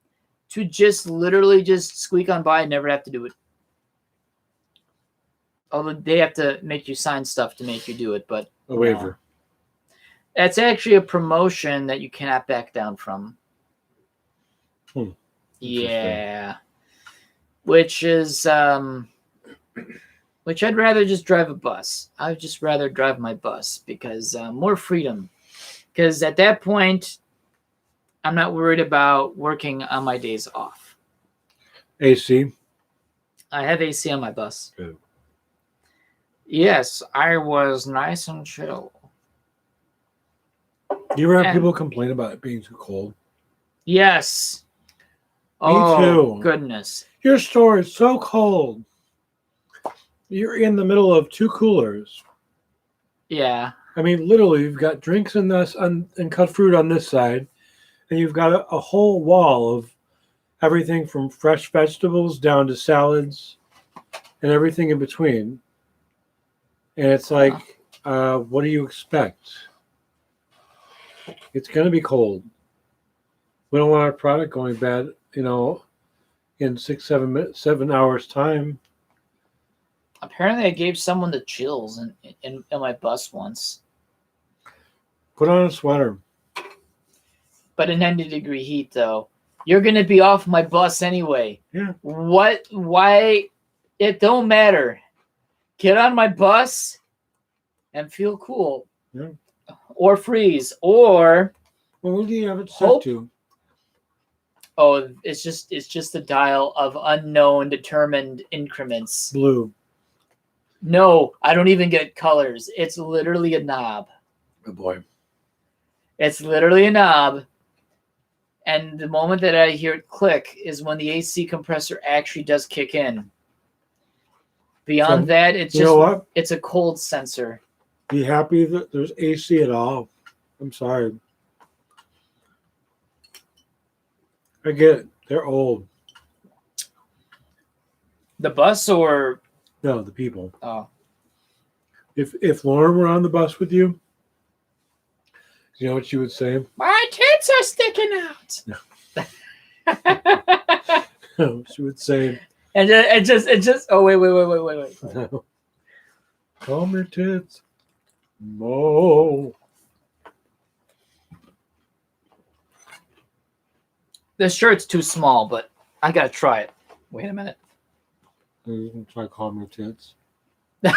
to just literally just squeak on by and never have to do it. Although they have to make you sign stuff to make you do it, but a waiver. That's actually a promotion that you cannot back down from. Yeah. Which is which I'd rather just drive a bus. I'd just rather drive my bus because more freedom. Because at that point, I'm not worried about working on my days off. AC? I have AC on my bus. Good. Yes, I was nice and chill. Do you ever have people complain about it being too cold? Yes. Me too. Goodness. Your store is so cold. You're in the middle of 2 coolers. Yeah. I mean, literally, you've got drinks in this and cut fruit on this side, and you've got a whole wall of everything from fresh vegetables down to salads and everything in between. And it's like, what do you expect? It's going to be cold. We don't want our product going bad, in 7 hours time. Apparently, I gave someone the chills in my bus once. Put on a sweater. But in 90-degree heat, though. You're going to be off my bus anyway. Yeah. What? Why? It don't matter. Get on my bus and feel cool. Yeah. Or freeze. Or... Well, what do you have it set to? Oh, it's just a dial of unknown determined increments. Blue. No, I don't even get colors. It's literally a knob. Oh boy. It's literally a knob. And the moment that I hear it click is when the AC compressor actually does kick in. Beyond that, it's just, you know what? It's a cold sensor. Be happy that there's AC at all. I'm sorry. I get it. They're old. The bus or... No, the people. Oh. If Lauren were on the bus with you, you know what she would say? My tits are sticking out. No, she would say... And it just... Oh, wait. No. Calm your tits. No. This shirt's too small, but I gotta try it. Wait a minute. You can try calm your tits. No,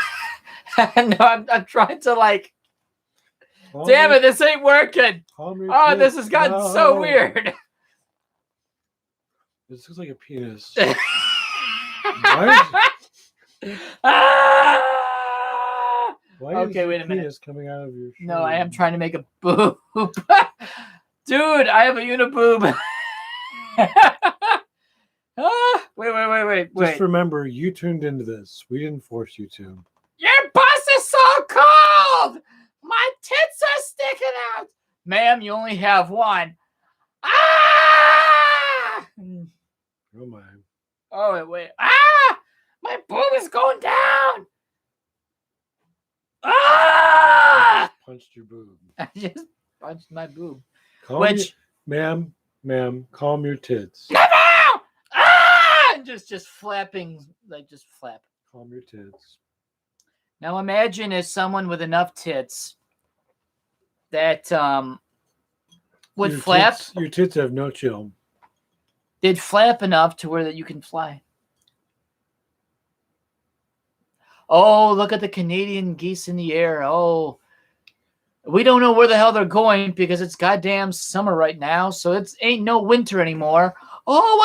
I'm trying to damn it, this ain't working. Oh, this has gotten so weird. This looks like a penis. Why okay, wait a minute. Penis coming out of your shirt? No, I am trying to make a boob. Dude, I have a uniboob. Wait. Just remember, you tuned into this. We didn't force you to. Your bus is so cold! My tits are sticking out! Ma'am, you only have one. Ah! Oh my. Oh, wait. Ah! My boob is going down! Ah! Punched your boob. I just punched my boob. Ma'am, calm your tits. Never! Ah! Just flapping, just flap. Calm your tits. Now imagine if someone with enough tits that would flap. Your tits have no chill. They'd flap enough to where that you can fly. Oh, look at the Canadian geese in the air. Oh, we don't know where the hell they're going because it's goddamn summer right now, so it ain't no winter anymore. Oh,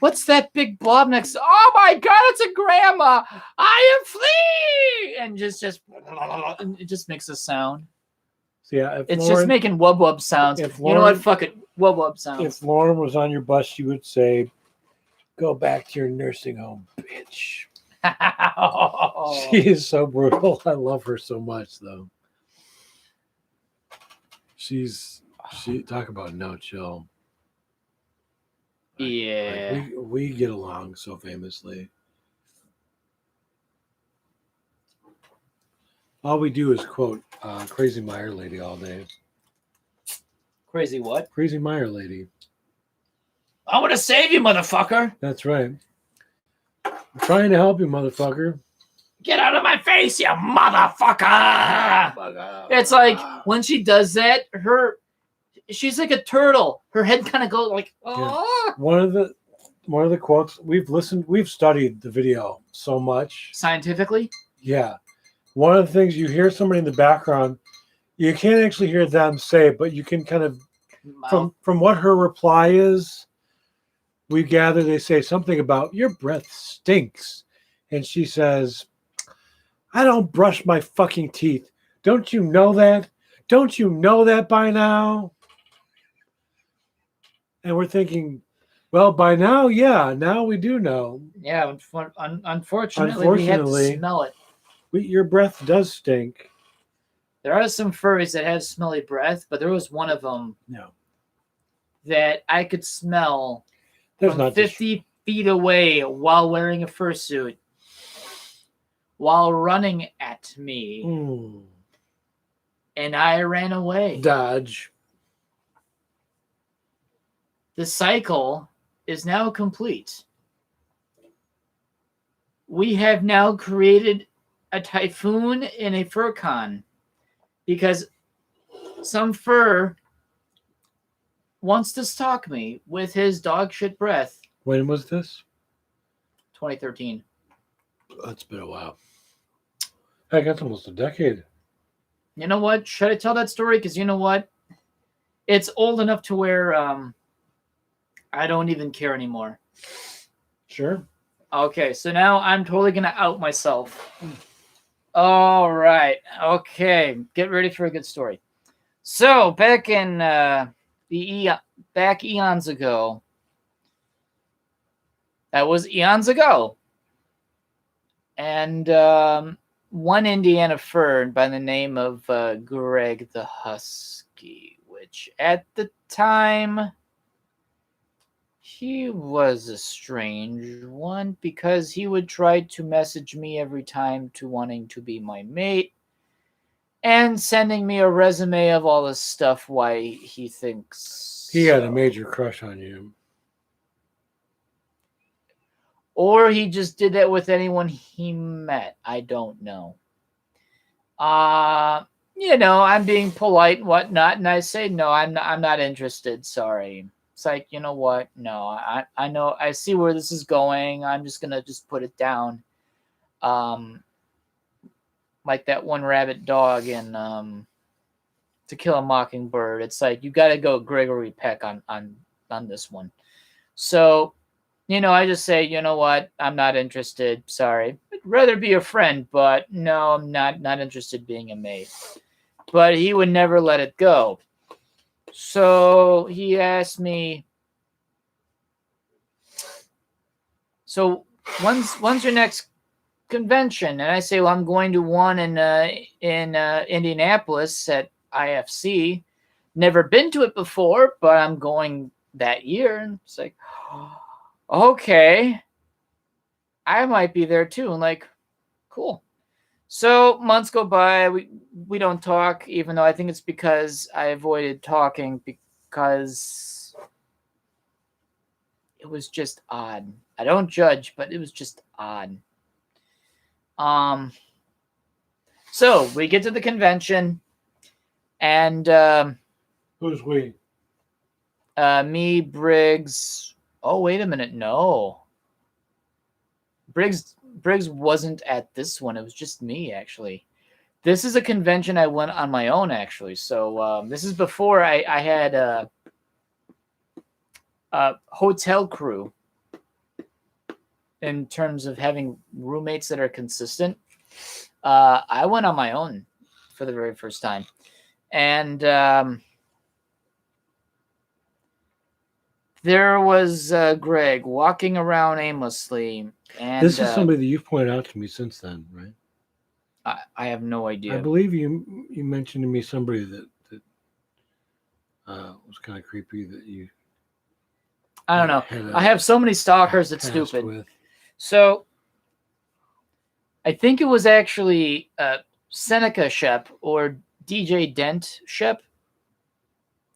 what's that big blob next? Oh my God, it's a grandma! I am fleeing, and it just makes a sound. So yeah, it's just making wub wub sounds. You know what? Fuck it, wub wub sounds. If Lauren was on your bus, she would say, "Go back to your nursing home, bitch." She is so brutal. I love her so much, though. She talk about no chill. Yeah. We get along so famously. All we do is quote Crazy Meyer Lady all day. Crazy what? Crazy Meyer Lady. I want to save you, motherfucker. That's right. I'm trying to help you, motherfucker. Get out of my face, you motherfucker! It's like when she does that, she's like a turtle. Her head kind of goes like, oh. Yeah. One of the quotes we've studied the video so much scientifically. Yeah. One of the things you hear somebody in the background, you can't actually hear them say it, but you can kind of from what her reply is, we gather they say something about your breath stinks. And she says, I don't brush my fucking teeth. Don't you know that? Don't you know that by now? And we're thinking, well, by now, yeah, now we do know. Yeah, unfortunately, we have to smell it. Your breath does stink. There are some furries that have smelly breath, but there was one of them that I could smell There's from not 50 feet away while wearing a fursuit, while running at me, and I ran away. Dodge. The cycle is now complete. We have now created a typhoon in a fur con because some fur wants to stalk me with his dog shit breath. When was this? 2013. It's been a while. Heck, that's almost a decade. You know what? Should I tell that story? Because you know what? It's old enough to where I don't even care anymore. Sure. Okay, so now I'm totally going to out myself. All right. Okay, get ready for a good story. So back in back eons ago, that was eons ago, and one Indiana fern by the name of Greg the Husky, which at the time he was a strange one because he would try to message me every time to wanting to be my mate and sending me a resume of all the stuff why he thinks he had a major crush on you. Or he just did that with anyone he met. I don't know. I'm being polite and whatnot, and I say, no, I'm not interested. Sorry. It's like, you know what? No, I know, I see where this is going. I'm just going to just put it down. Like that one rabbit dog in To Kill a Mockingbird. It's like, you got to go Gregory Peck on this one. So, I just say, you know what? I'm not interested. Sorry. I'd rather be a friend, but no, I'm not interested in being a mate. But he would never let it go. So he asked me, so when's your next convention? And I say, well, I'm going to one in Indianapolis at IFC. Never been to it before, but I'm going that year. And it's like, okay, I might be there too. And like, cool. So months go by. We don't talk, even though I think it's because I avoided talking because it was just odd. I don't judge, but it was just odd. So we get to the convention, and Who's we? Me, Briggs. Oh, wait a minute, no. Briggs wasn't at this one. It was just me, actually. This is a convention I went on my own, actually. So this is before I had a hotel crew in terms of having roommates that are consistent. I went on my own for the very first time. And there was Greg walking around aimlessly. And this is somebody that you've pointed out to me since then, right? I have no idea. I believe you mentioned to me somebody that was kind of creepy that you. I don't know. I have so many stalkers. It's stupid. With. So I think it was actually Seneca Shep or DJ Dent Shep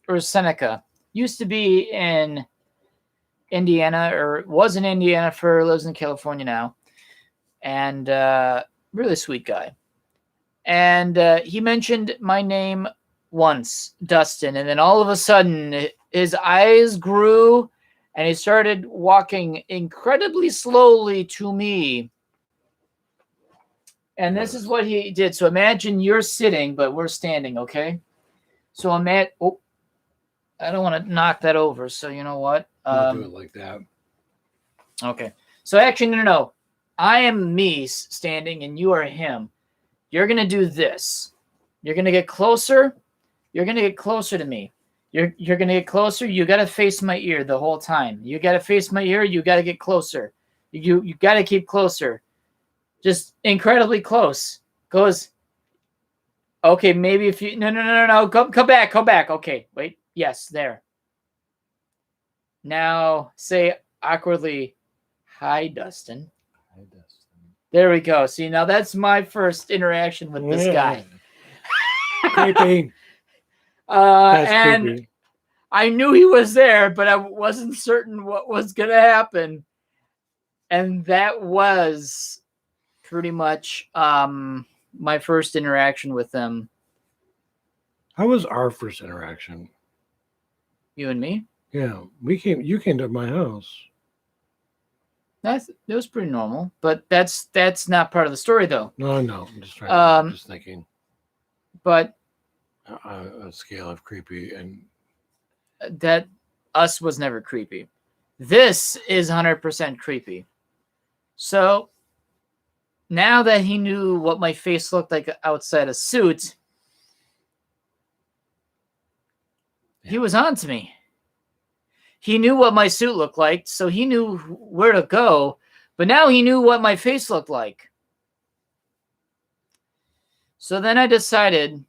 or Seneca. Used to be in Indiana, or was in Indiana for, lives in California now. And really sweet guy. And he mentioned my name once, Dustin. And then all of a sudden his eyes grew and he started walking incredibly slowly to me. And this is what he did. So imagine you're sitting, but we're standing, okay? So I'm at, I don't want to knock that over. So you know what? Don't do it like that. Okay. So actually, no. I am me standing and you are him. You're going to do this. You're going to get closer. You're going to get closer to me. You're going to get closer. You got to face my ear the whole time. You got to face my ear. You got to get closer. You got to keep closer. Just incredibly close. Goes, okay, maybe if you, no. Come back. Okay, wait. Yes, there. Now say, awkwardly, "Hi, Dustin." Hi, Dustin. There we go. See, now that's my first interaction with this guy. Creepy. That's And creepy. I knew he was there, but I wasn't certain what was going to happen. And that was pretty much my first interaction with them. How was our first interaction? You and me? Yeah, you came to my house. That was pretty normal, but that's not part of the story, though. No, I'm just trying. I'm just thinking. But A scale of creepy, and that us was never creepy. This is 100% creepy. So now that he knew what my face looked like outside a suit, he was on to me. He knew what my suit looked like, so he knew where to go, but now he knew what my face looked like. So then I decided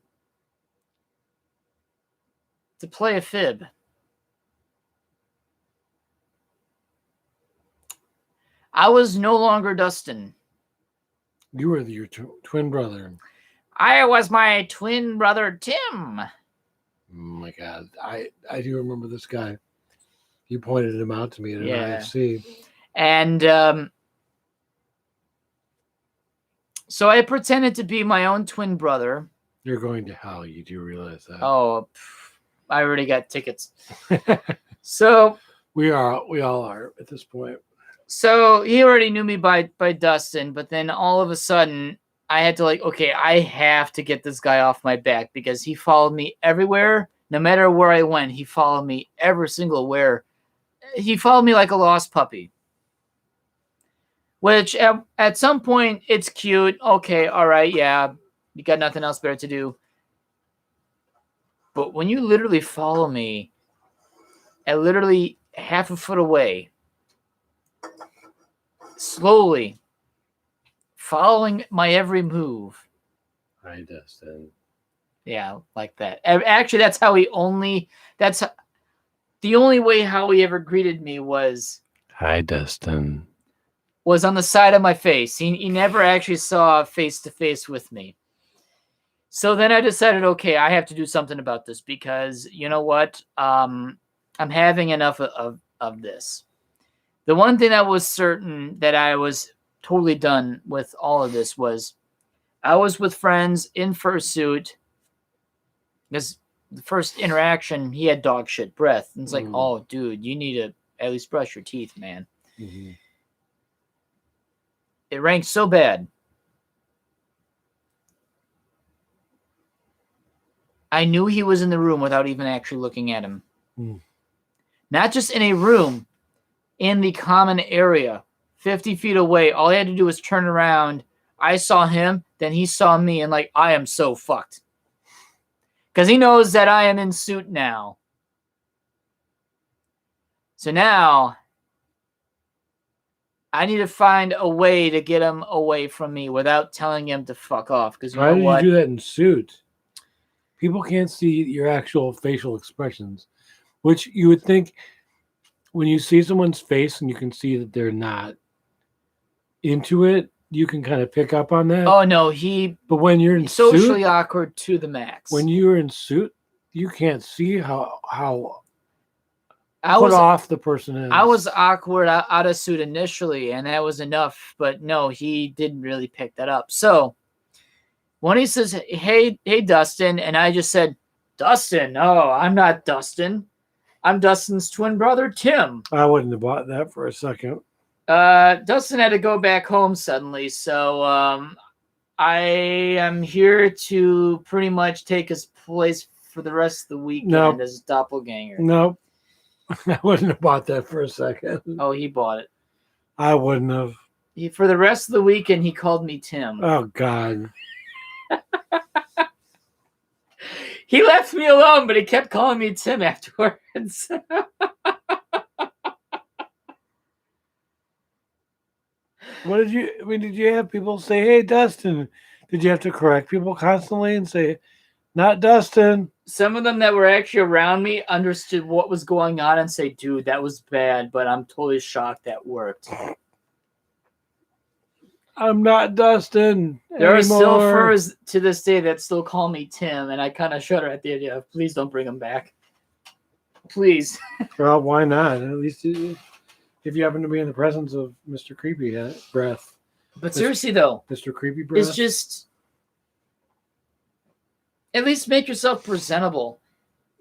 to play a fib. I was no longer Dustin. you were your twin brother. I was my twin brother, Tim. Oh my God, I do remember this guy. You pointed him out to me at an IFC. And so I pretended to be my own twin brother. You're going to hell. You do realize that? Oh, I already got tickets. So we all are at this point. So he already knew me by Dustin, but then all of a sudden I had to okay, I have to get this guy off my back because he followed me everywhere. No matter where I went, he followed me every single where. He followed me like a lost puppy. Which at some point it's cute. Okay, all right, yeah, you got nothing else better to do. But when you literally follow me at literally half a foot away, slowly following my every move. Hi, Dustin. Yeah, like that. Actually, that's the only way how he ever greeted me was, "Hi, Dustin." Was on the side of my face. He never actually saw face to face with me. So then I decided, okay, I have to do something about this because you know what? I'm having enough of this. The one thing that was certain that I was totally done with all of this was I was with friends in fursuit because the first interaction, he had dog shit breath. And it's like, oh, dude, you need to at least brush your teeth, man. Mm-hmm. It ranked so bad. I knew he was in the room without even actually looking at him. Not just in a room, in the common area, 50 feet away. All I had to do was turn around. I saw him, then he saw me, and I am so fucked. Because he knows that I am in suit now. So now, I need to find a way to get him away from me without telling him to fuck off. Because why did you do that in suit? People can't see your actual facial expressions, which you would think when you see someone's face and you can see that they're not into it, you can kind of pick up on that. Oh no, But when you're in socially suit, awkward to the max. When you're in suit, you can't see how off the person is. I was awkward out of suit initially, and that was enough. But no, he didn't really pick that up. So when he says, hey, Dustin, and I just said, Dustin, no, I'm not Dustin. I'm Dustin's twin brother, Tim. I wouldn't have bought that for a second. Dustin had to go back home suddenly, so I am here to pretty much take his place for the rest of the weekend as a doppelganger. Nope. I wouldn't have bought that for a second. Oh, he bought it. I wouldn't have. For the rest of the weekend, he called me Tim. Oh, God. He left me alone, but he kept calling me Tim afterwards. Did you have people say, hey, Dustin? Did you have to correct people constantly and say, Not Dustin. Some of them that were actually around me understood what was going on and say, dude, that was bad, but I'm totally shocked that worked. I'm not Dustin There are still anymore. furs to this day that still call me Tim, and I kind of shudder at the idea of, please don't bring them back. Please. Well, why not? At least if you happen to be in the presence of Mr. Creepy Breath. But seriously, though, Mr. Creepy Breath. it's just, at least make yourself presentable.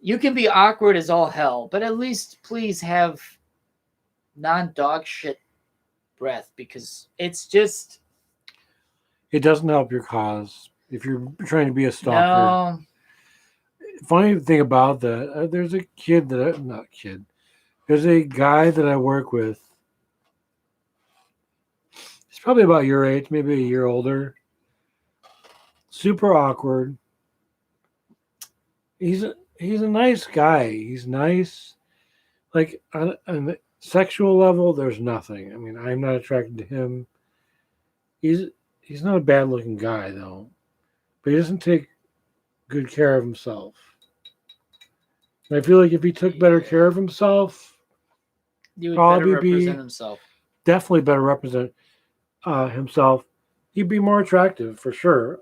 You can be awkward as all hell, but at least please have non-dog shit breath, because it's just... It doesn't help your cause if you're trying to be a stalker. No. Funny thing about that, there's a kid there's a guy that I work with. He's probably about your age, maybe a year older. Super awkward. He's a nice guy. He's nice. Like on the sexual level, there's nothing. I mean, I'm not attracted to him. He's not a bad looking guy though, but he doesn't take good care of himself. And I feel like if he took better care of himself, He would probably better represent himself. definitely better represent himself. He'd be more attractive for sure.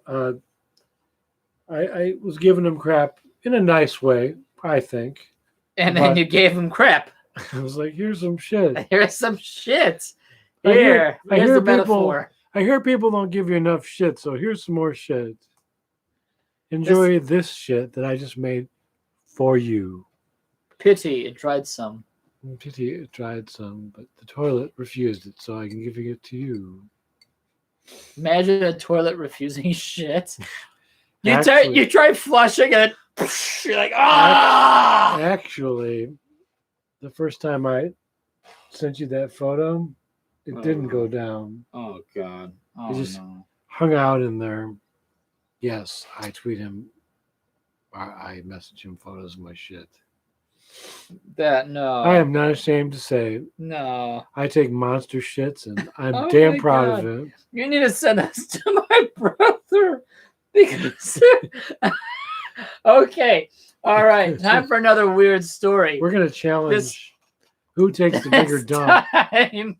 I was giving him crap in a nice way, I think. And then you gave him crap. I was like, here's some shit. Here's some shit. I hear Here's the people- metaphor. I hear people don't give you enough shit, so here's some more shit. Enjoy this shit that I just made for you. Pity, it tried some. Pity it tried some, but the toilet refused it, so I can give it to you. Imagine a toilet refusing shit. You Actually- try flushing and you're like, ah! Actually, the first time I sent you that photo, it didn't go down. Oh, God. Oh, It just- no. Hung out in there. Yes, I tweet him. I message him photos of my shit. No. I am not ashamed to say No. I take monster shits, and I'm Oh damn my proud God. of it. You need to send us to my brother. Because... Okay. All right. Time for another weird story. We're gonna challenge who takes the bigger It's dump. time.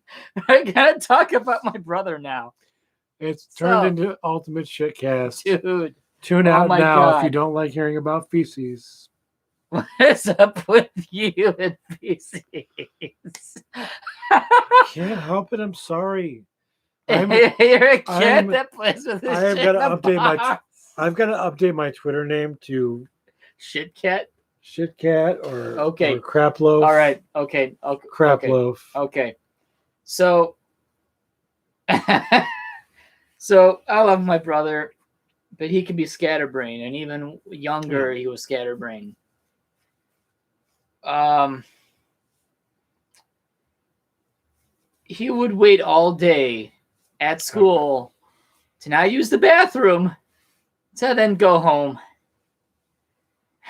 I gotta talk about my brother now. It's turned So- into ultimate shitcast. Dude, Tune oh out my now if God. you don't like hearing about feces. what is up with you and feces? Can't help it. I'm sorry. You're a kid I'm- that plays with this I have shit gotta in a update my box. I've got to update my Twitter name to Shit cat. Shitcat or Okay. or Crap Loaf. All right. Okay. Okay. Crap okay. Loaf. Okay. So, so I love my brother, but he can be scatterbrained, and even younger, he was scatterbrained. He would wait all day at school to not use the bathroom, to then go home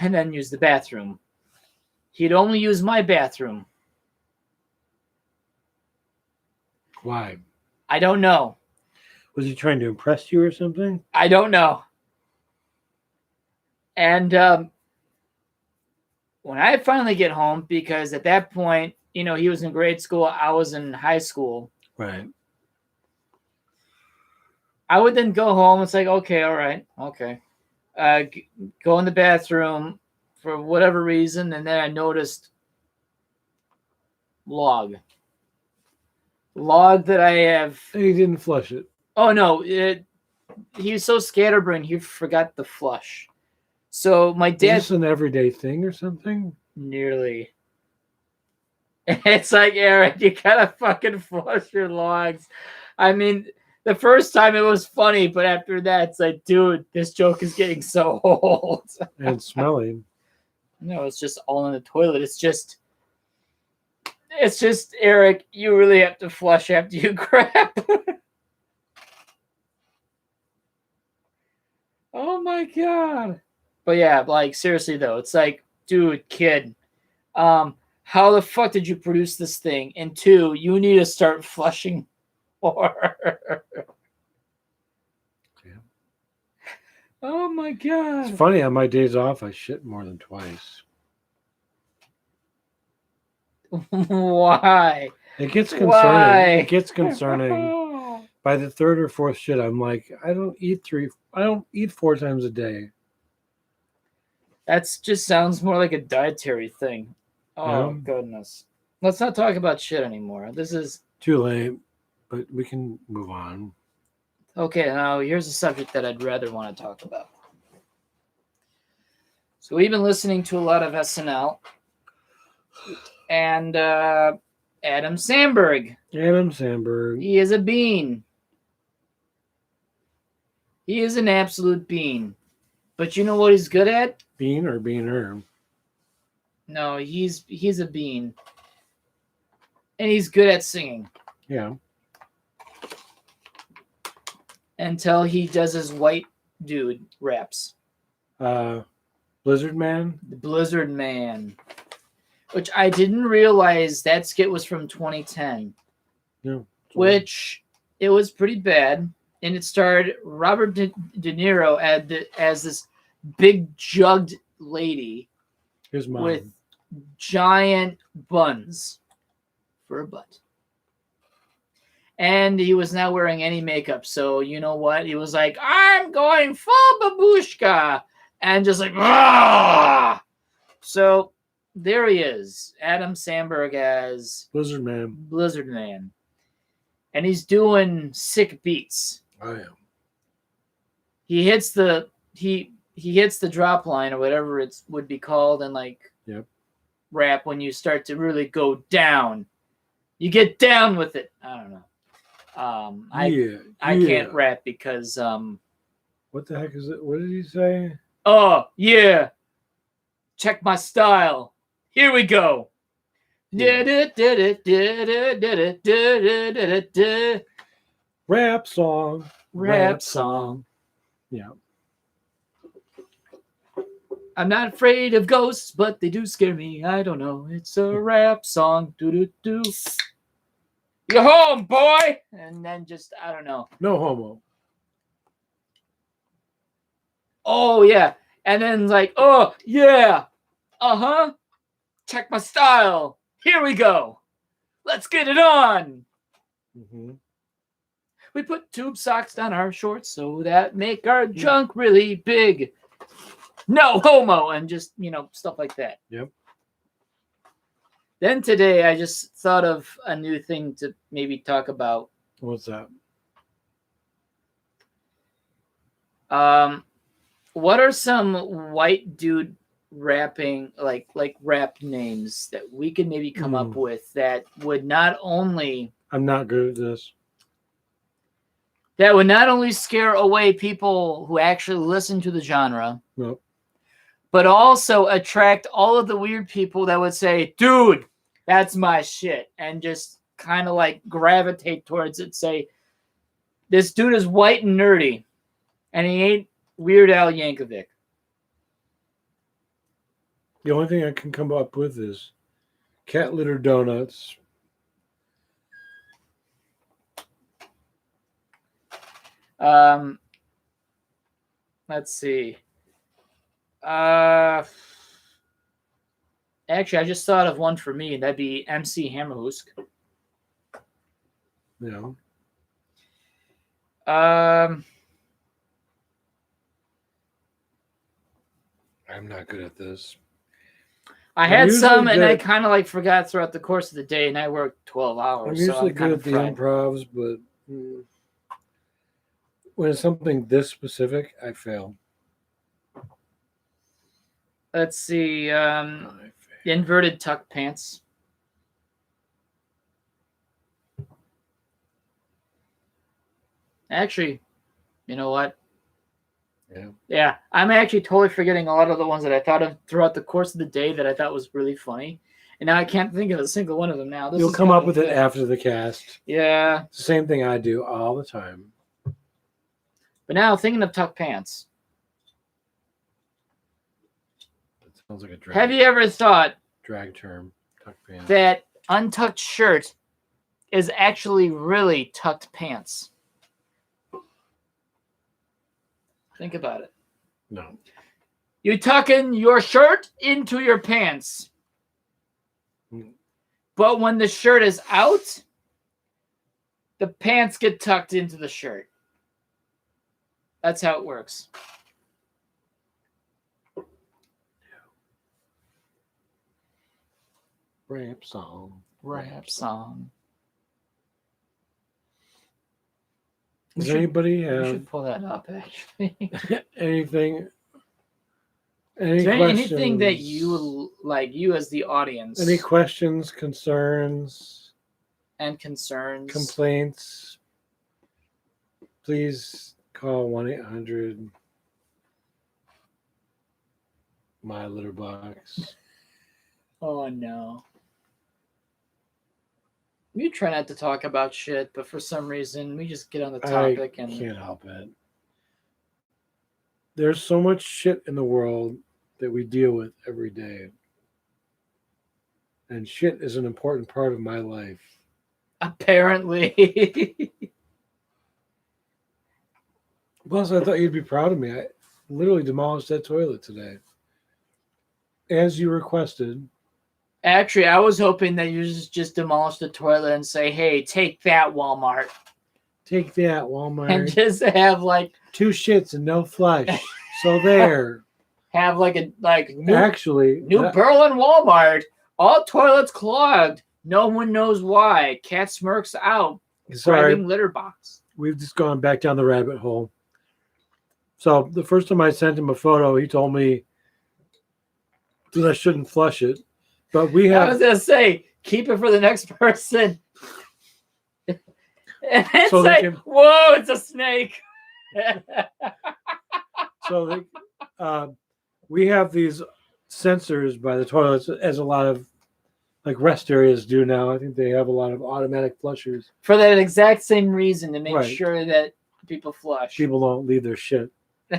and then use the bathroom. He'd only use my bathroom. Why? I don't know. Was he trying to impress you or something? I don't know. And when I finally get home, because at that point, you know, he was in grade school, I was in high school. Right. I would then go home. It's like, okay, all right, okay. Go in the bathroom for whatever reason, and then I noticed log that I have. And he didn't flush it. Oh no, he was so scatterbrained he forgot the flush. So my Is dad this an everyday thing or something? nearly. It's like, Eric, you gotta fucking flush your logs. I mean, the first time it was funny, but after that, it's like, dude, this joke is getting so old. And smelly. No, it's just all in the toilet. It's just, Eric, you really have to flush after you crap. Oh my God. But yeah, like, seriously though, it's like, dude, kid, how the fuck did you produce this thing? And two, you need to start flushing more. Yeah. Oh my It's god. funny, on my days off, I shit more than twice. Why? It gets concerning. Why? It gets concerning. By the third or fourth shit, I'm like, I don't eat 4 times a day. That's just sounds more like a dietary thing. Oh Yeah. goodness. Let's not talk about shit anymore. This is Too late, but we can move on. okay. Now here's a subject that I'd rather want to talk about. So we've been listening to a lot of SNL and Adam Sandberg. Adam Sandberg. He is a bean. He is an absolute bean. But you know what he's good at? Bean or beaner? No, he's a bean. And he's good at singing. Yeah. Until he does his white dude raps. Blizzard Man? The Blizzard Man. Which I didn't realize that skit was from 2010. No. Which it was pretty bad. And it starred Robert De Niro as this big jugged lady His mom. with giant buns for a butt. And he was not wearing any makeup. So you know what? He was like, I'm going full babushka. And just like, ah! So there he is. Adam Sandberg as Blizzard Man. Blizzard Man. And he's doing sick beats. I am. He hits the drop line or whatever it would be called in like rap when you start to really go down. You get down with it. I don't know. I can't rap because what the heck is it? What did he say? Oh yeah. Check my style. Here we go. Rap song. Rap song. Yeah. I'm not afraid of ghosts, but they do scare me. I don't know. It's a rap song. Do. You're home, boy. And then just, I don't know. No homo. Oh, yeah. And then like, oh, yeah. Uh-huh. Check my style. Here we go. Let's get it on. Mm-hmm. We put tube socks down our shorts so that make our junk really big. No homo. And just, stuff like that. Yep. Then today I just thought of a new thing to maybe talk about. What's that? What are some white dude rapping like rap names that we could maybe come up with that would not only I'm not good at this. That would not only scare away people who actually listen to the genre, Nope. but also attract all of the weird people that would say, dude, that's my shit. And just kind of like gravitate towards it. Say, this dude is white and nerdy. And he ain't Weird Al Yankovic. The only thing I can come up with is cat litter donuts. Let's see. Actually, I just thought of one for me, and that'd be MC Hammer Hoosk. Yeah. I'm not good at this. I had some, and I kind of like forgot throughout the course of the day, and I worked 12 hours. I'm usually good at the improvs, but when it's something this specific, I fail. Let's see. Inverted tuck pants. Actually, you know what? Yeah, I'm actually totally forgetting a lot of the ones that I thought of throughout the course of the day that I thought was really funny. And now I can't think of a single one of them now. You'll come up with it after the cast. Yeah. It's the same thing I do all the time. But now, thinking of tuck pants. That sounds like a drag. Have you ever thought drag term, tuck pants, that untucked shirt is actually really tucked pants? Think about it. No. You tuck in your shirt into your pants. But when the shirt is out, the pants get tucked into the shirt. That's how it works. Rap song. Rap song. Does anybody We have should pull that up, actually. anything? Is there anything that you like, you as the audience? Any questions, concerns, and concerns? complaints? Please call 1-800 My Litter Box. Oh no. We try not to talk about shit, but for some reason we just get on the topic I and can't help it. There's so much shit in the world that we deal with every day. And shit is an important part of my life. apparently. Plus, I thought you'd be proud of me. I literally demolished that toilet today. As you requested. Actually, I was hoping that you just demolish the toilet and say, "Hey, take that, Walmart." Take that, Walmart. And just have like 2 shits and no flush. So there. have like a new Actually, Berlin Walmart. All toilets clogged. No one knows why. Cat smirks out. sorry, Grabbing litter box. we've just gone back down the rabbit hole. So the first time I sent him a photo, he told me that I shouldn't flush it. But we I have was gonna say, keep it for the next person. And it's So they like, can- whoa, it's a snake. so we have these sensors by the toilets, as a lot of like rest areas do now. I think they have a lot of automatic flushers. For that exact same reason, to make Right. sure that people flush. People don't leave their shit.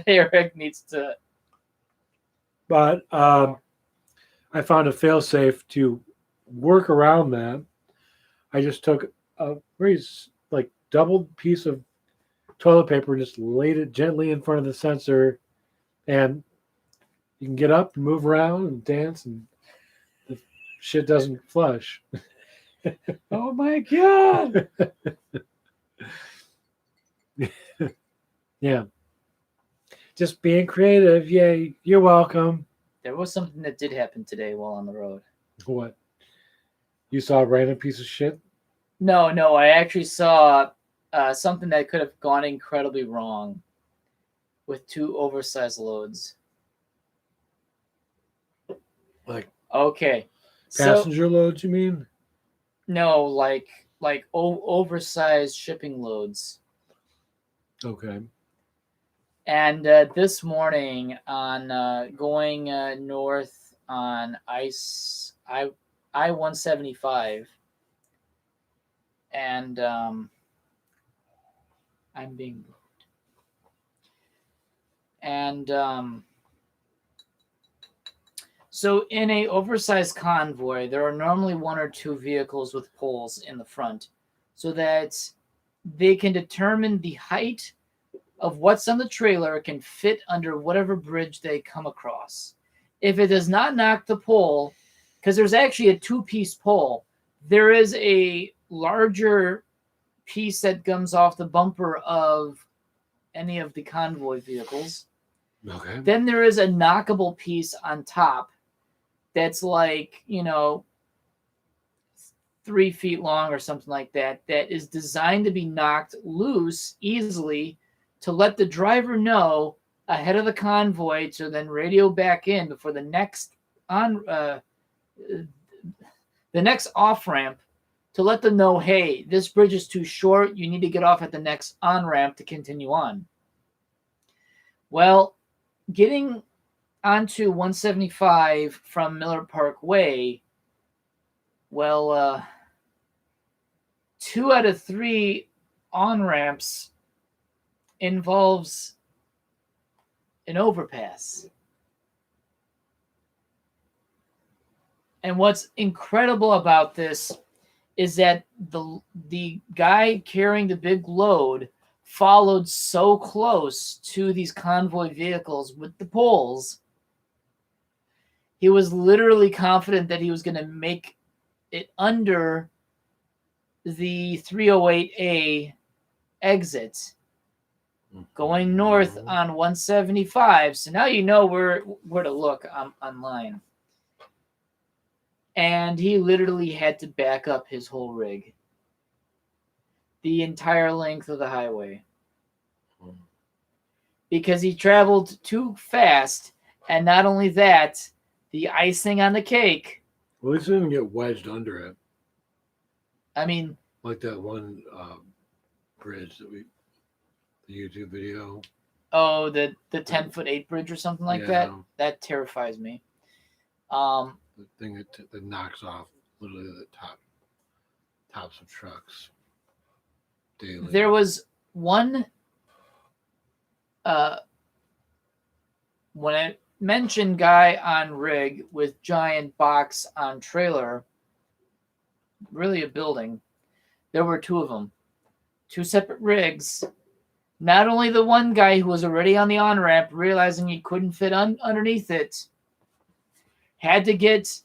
Eric needs to. But I found a fail-safe to work around that. I just took a very doubled piece of toilet paper and just laid it gently in front of the sensor, and you can get up and move around and dance, and the shit doesn't flush. Oh my god! Yeah. Just being creative. Yay. You're welcome. There was something that did happen today while on the road. What? You saw a random piece of shit? No, I actually saw something that could have gone incredibly wrong with 2 oversized loads. Like Okay. passenger loads, you mean? No, like oversized shipping loads. Okay. And this morning on going north on I-175, and I'm being moved. And so in a oversized convoy, there are normally 1 or 2 vehicles with poles in the front so that they can determine the height of what's on the trailer can fit under whatever bridge they come across. If it does not knock the pole, because there's actually a 2-piece pole, there is a larger piece that comes off the bumper of any of the convoy vehicles. Okay. Then there is a knockable piece on top that's 3 feet long or something like that, that is designed to be knocked loose easily to let the driver know ahead of the convoy to then radio back in before the next off ramp to let them know, hey, this bridge is too short. You need to get off at the next on ramp to continue on. Well, getting onto 175 from Miller Park Way, 2 out of 3 on ramps involves an overpass. And what's incredible about this is that the guy carrying the big load followed so close to these convoy vehicles with the poles. He was literally confident that he was going to make it under the 308A exit going north on 175. So now you know where to look online. And he literally had to back up his whole rig. The entire length of the highway. Because he traveled too fast. And not only that, the icing on the cake. Well, at least he didn't get wedged under it. I mean, like that one bridge that the YouTube video. Oh, the 10'8" bridge or something like that. That terrifies me. The thing that knocks off literally the tops of trucks daily. There was one. When I mentioned guy on rig with giant box on trailer, really a building, there were two of them. Two separate rigs. Not only the one guy who was already on the on-ramp, realizing he couldn't fit underneath it, had to get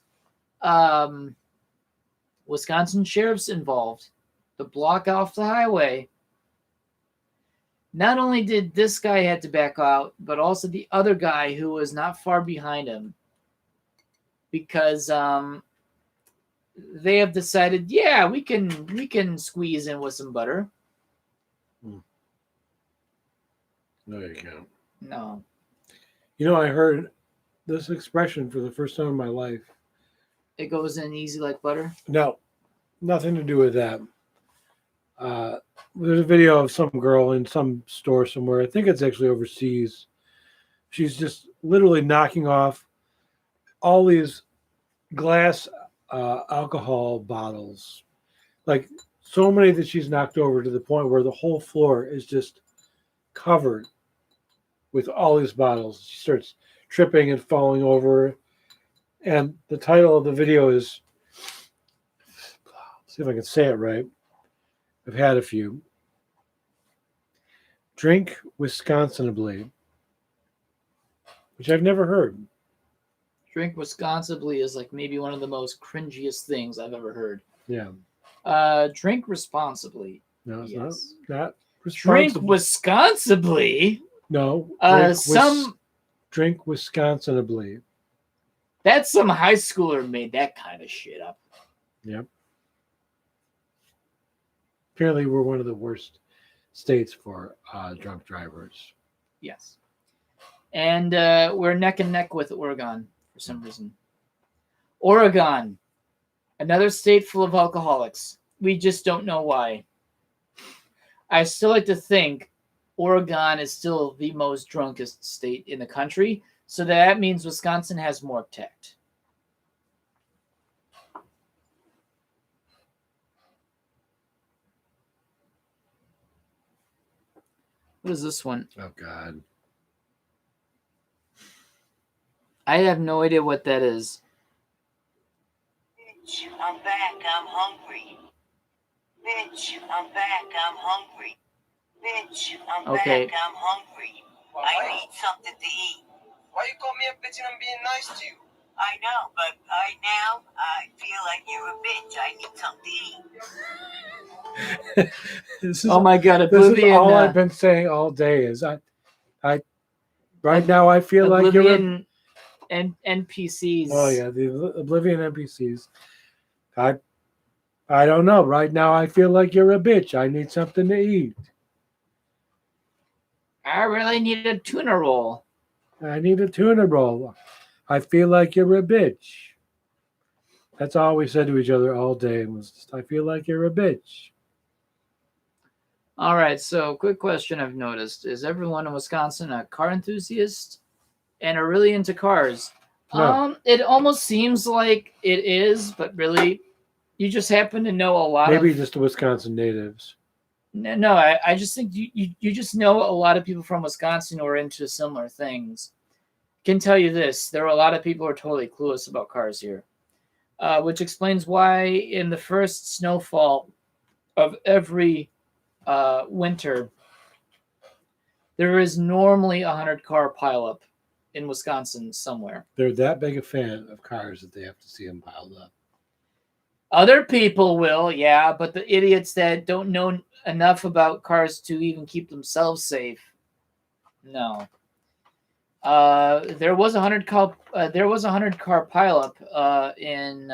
Wisconsin sheriffs involved to block off the highway. Not only did this guy had to back out, but also the other guy who was not far behind him. Because they have decided, yeah, we can squeeze in with some butter. No, you can't. No. You know, I heard this expression for the first time in my life. It goes in easy like butter? No, nothing to do with that. There's a video of some girl in some store somewhere. I think it's actually overseas. She's just literally knocking off all these glass alcohol bottles. Like so many that she's knocked over to the point where the whole floor is just covered with all these bottles. She starts tripping and falling over. And the title of the video is, see if I can say it right. I've had a few. Drink Wisconsinably, which I've never heard. Drink Wisconsinably is like maybe one of the most cringiest things I've ever heard. Yeah. Drink responsibly. No, it's yes. not Drink Wisconsinably. No. Drink Wisconsinably. That's some high schooler made that kind of shit up. Yep. Apparently, we're one of the worst states for drunk drivers. Yes. And we're neck and neck with Oregon for some reason. Oregon, another state full of alcoholics. We just don't know why. I still like to think Oregon is still the most drunkest state in the country, so that means Wisconsin has more tact. What is this one? Oh, God. I have no idea what that is. Bitch, I'm back. I'm hungry. Bitch, I'm back. I'm hungry. Bitch, I'm Okay. back. I'm hungry. I need something to eat. Why you call me a bitch and I'm being nice to you? I know, but right now, I feel like you're a bitch. I need something to eat. Oh my God, This Oblivion. is all I've been saying all day is I right now I feel like you're Oblivion and NPCs. Oh yeah, the Oblivion NPCs. I don't know. Right now I feel like you're a bitch. I need something to eat. I really need a tuna roll. I need a tuna roll. I feel like you're a bitch. That's all we said to each other all day. Was just, I feel like you're a bitch. All right, so quick question I've noticed. Is everyone in Wisconsin a car enthusiast and are really into cars? No. It almost seems like it is, but really, you just happen to know a lot Maybe of... just the Wisconsin natives. No, I just think you just know a lot of people from Wisconsin who are into similar things. Can tell you this, there are a lot of people who are totally clueless about cars here, which explains why in the first snowfall of every winter, There is normally a 100-car pileup in Wisconsin somewhere. They're that big a fan of cars that they have to see them piled up. Other people will, yeah, but the idiots that don't know enough about cars to even keep themselves safe, no. There was a 100-car pileup in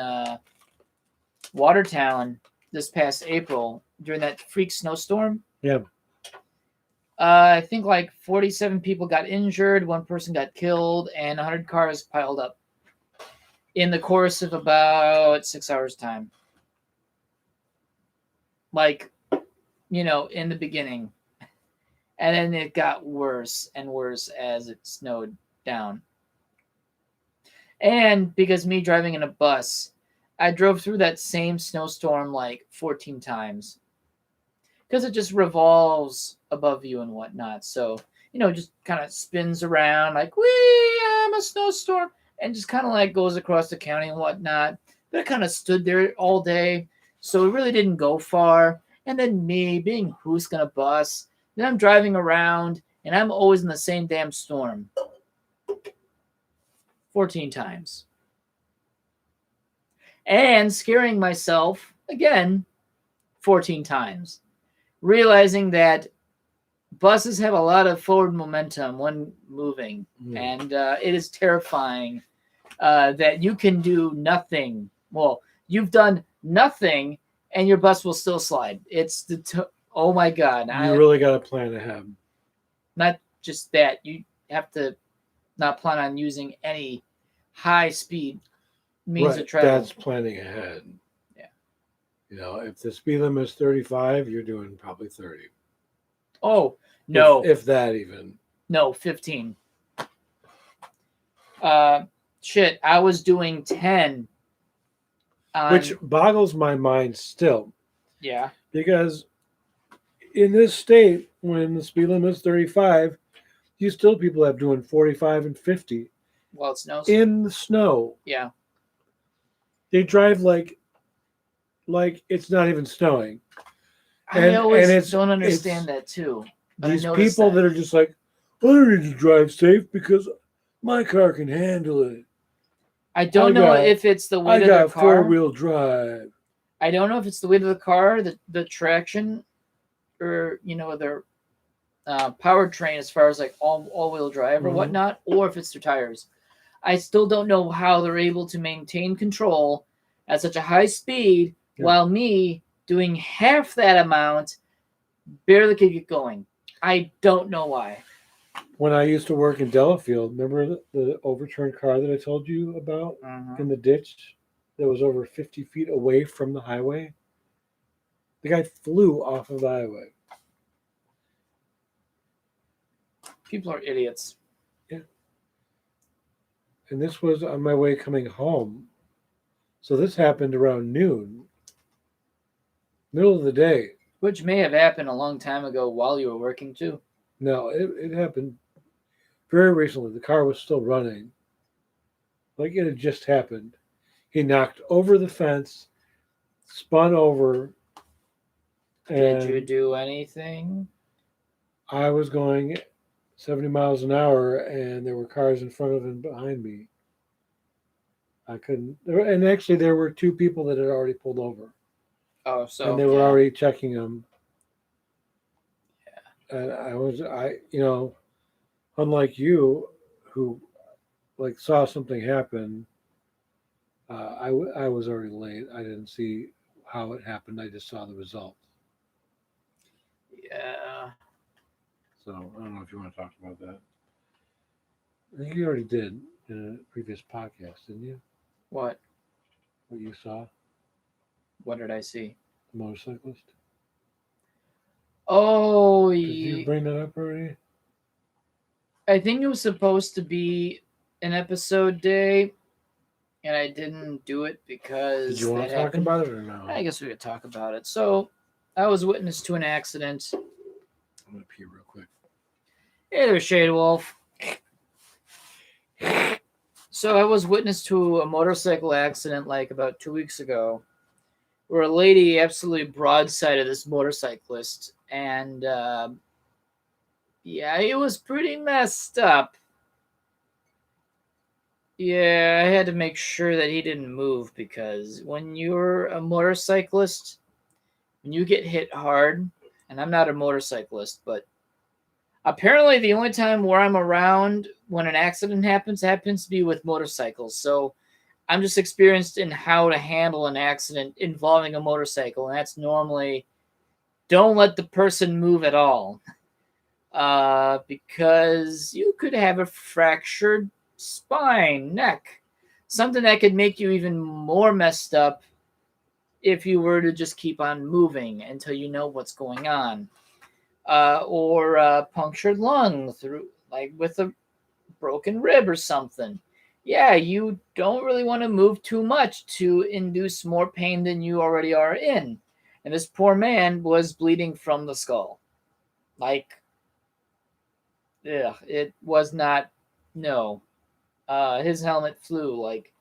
Watertown this past April during that freak snowstorm. Yeah. I think like 47 people got injured, one person got killed, and 100 cars piled up in the course of about 6 hours' time. Like, in the beginning. And then it got worse and worse as it snowed down. And because me driving in a bus, I drove through that same snowstorm like 14 times. Because it just revolves above you and whatnot. So, just kind of spins around like, wee, I'm a snowstorm. And just kind of like goes across the county and whatnot. But it kind of stood there all day. So it really didn't go far. And then me being Hoosk on a bus. Then I'm driving around and I'm always in the same damn storm. 14 times. And scaring myself again 14 times. Realizing that buses have a lot of forward momentum when moving. And it is terrifying that you can do nothing. Well, you've done nothing and your bus will still slide. It's oh my God. You really got to plan ahead. Not just that. You have to not plan on using any high speed means of travel. That's planning ahead. Yeah. If the speed limit is 35, you're doing probably 30. Oh, no. If that even. No, 15. Shit, I was doing 10. Which boggles my mind still. Yeah. Because in this state, when the speed limit is 35, you still people have doing 45 and 50. Well, it snows. In the snow. Yeah. They drive like it's not even snowing. I always don't understand that too. These people that are just like, I don't need to drive safe because my car can handle it. I don't know if it's the weight of their car. 4-wheel drive. I don't know if it's the weight of the car, the traction, or their powertrain as far as like all-wheel drive or whatnot, or if it's their tires. I still don't know how they're able to maintain control at such a high speed while me doing half that amount barely could get going. I don't know why. When I used to work in Delafield, remember the overturned car that I told you about in the ditch that was over 50 feet away from the highway? The guy flew off of the highway. People are idiots. Yeah. And this was on my way coming home. So this happened around noon. Middle of the day. Which may have happened a long time ago while you were working too. No, it happened very recently. The car was still running. Like it had just happened. He knocked over the fence, spun over. And did you do anything? I was going 70 miles an hour and there were cars in front of and behind me. I couldn't. And actually there were two people that had already pulled over. Oh, so. And they were already checking them. And unlike you, who like saw something happen, I was already late. I didn't see how it happened. I just saw the result. Yeah. So I don't know if you want to talk about that. I think you already did in a previous podcast, didn't you? What? What you saw? What did I see? The motorcyclist. Oh, Did you bring that up already? I think it was supposed to be an episode day, and I didn't do it because. Did you want to talk about it or no? I guess we could talk about it. So, I was witness to an accident. I'm gonna pee real quick. Hey there, Shade Wolf. So I was witness to a motorcycle accident like about 2 weeks ago, where a lady absolutely broadsided this motorcyclist, and Yeah, it was pretty messed up. Yeah, I had to make sure that he didn't move because when you're a motorcyclist, when you get hit hard, and I'm not a motorcyclist, but apparently the only time where I'm around when an accident happens to be with motorcycles. So I'm just experienced in how to handle an accident involving a motorcycle, and that's normally don't let the person move at all. Because you could have a fractured spine, neck, something that could make you even more messed up if you were to just keep on moving until you know what's going on. Or punctured lung through, like with a broken rib or something. Yeah, you don't really want to move too much to induce more pain than you already are in. And this poor man was bleeding from the skull. Like, yeah, it was not, no. His helmet flew like,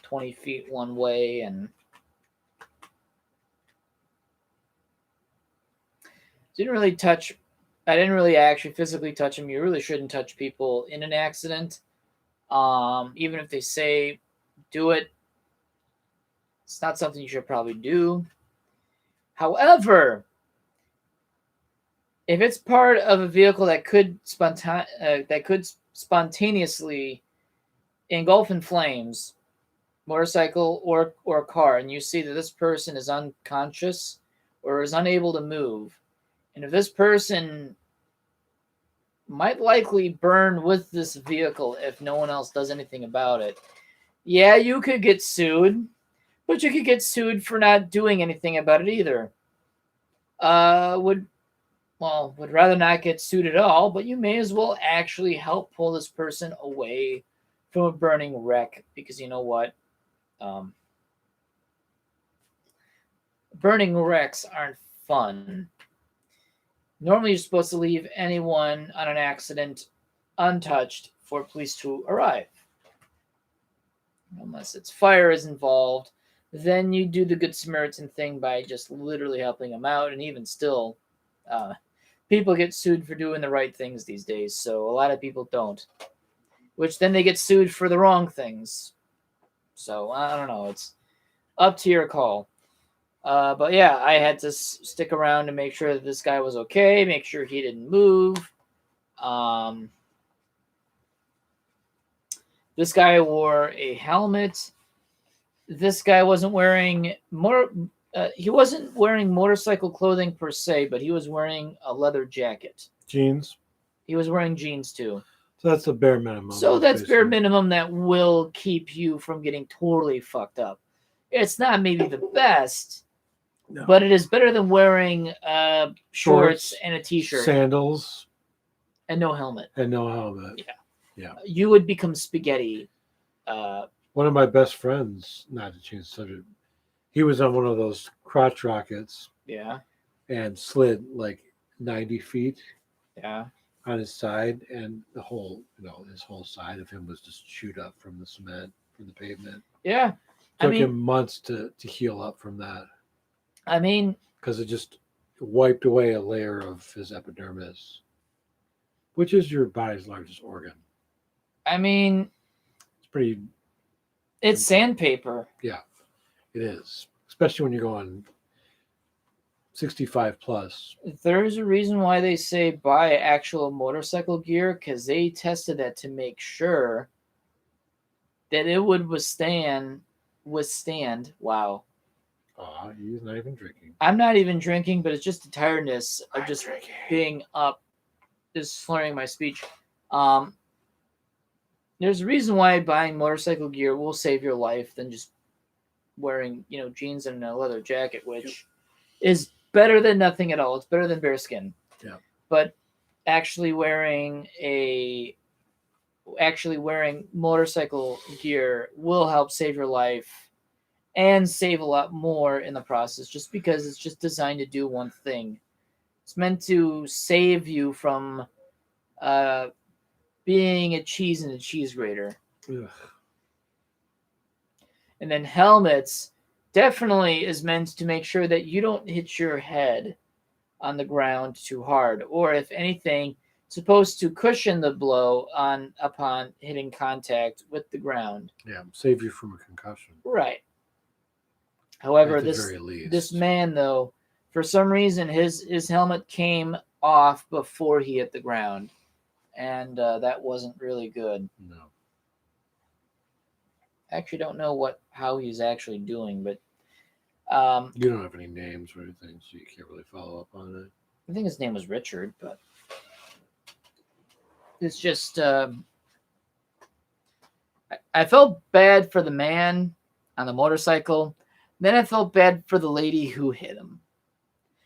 20 feet one way, and didn't really touch. I didn't really actually physically touch him. You really shouldn't touch people in an accident. Even if they say do it, it's not something you should probably do. However, if it's part of a vehicle that could spontaneously engulf in flames, motorcycle or car, and you see that this person is unconscious or is unable to move, and if this person might likely burn with this vehicle if no one else does anything about it, yeah, you could get sued, but you could get sued for not doing anything about it either. Would rather not get sued at all, but you may as well actually help pull this person away from a burning wreck, because you know what? Burning wrecks aren't fun. Normally, you're supposed to leave anyone on an accident untouched for police to arrive. Unless it's fire is involved, then you do the Good Samaritan thing by just literally helping them out. And even still, people get sued for doing the right things these days, so a lot of people don't. Which then they get sued for the wrong things. So, I don't know. It's up to your call. But yeah, I had to stick around to make sure that this guy was okay, make sure he didn't move. This guy wore a helmet. This guy wasn't wearing he wasn't wearing motorcycle clothing per se, but he was wearing a leather jacket. Jeans. He was wearing jeans too. So that's the bare minimum. So that's basically bare minimum that will keep you from getting totally fucked up. It's not maybe the best, No. but it is better than wearing shorts and a t-shirt, sandals, and no helmet. Yeah. You would become spaghetti. One of my best friends, not to change the subject, he was on one of those crotch rockets Yeah. and slid like 90 feet Yeah. on his side, and the whole, his whole side of him was just chewed up from the cement, from the pavement. Yeah. Took him months to heal up from that. I mean, because it just wiped away a layer of his epidermis, which is your body's largest organ. I mean, it's sandpaper. Yeah, it is. Especially when you're going 65 plus. There's a reason why they say buy actual motorcycle gear, because they tested that to make sure that it would withstand. Wow. He's not even drinking. I'm not even drinking, but it's just the tiredness of just being up, just slurring my speech. There's a reason why buying motorcycle gear will save your life than just wearing, jeans and a leather jacket, which is better than nothing at all. It's better than bearskin. Yeah. But actually wearing motorcycle gear will help save your life and save a lot more in the process, just because it's just designed to do one thing. It's meant to save you from being a cheese in a cheese grater. Ugh. And then helmets definitely is meant to make sure that you don't hit your head on the ground too hard, or if anything, supposed to cushion the blow upon hitting contact with the ground. Yeah, save you from a concussion. Right. However, At the this very least. this man though, for some reason, his helmet came off before he hit the ground, and that wasn't really good. No. I actually don't know how he's actually doing, but You don't have any names or anything, so you can't really follow up on it. I think his name was Richard, but it's just I felt bad for the man on the motorcycle. Then I felt bad for the lady who hit him,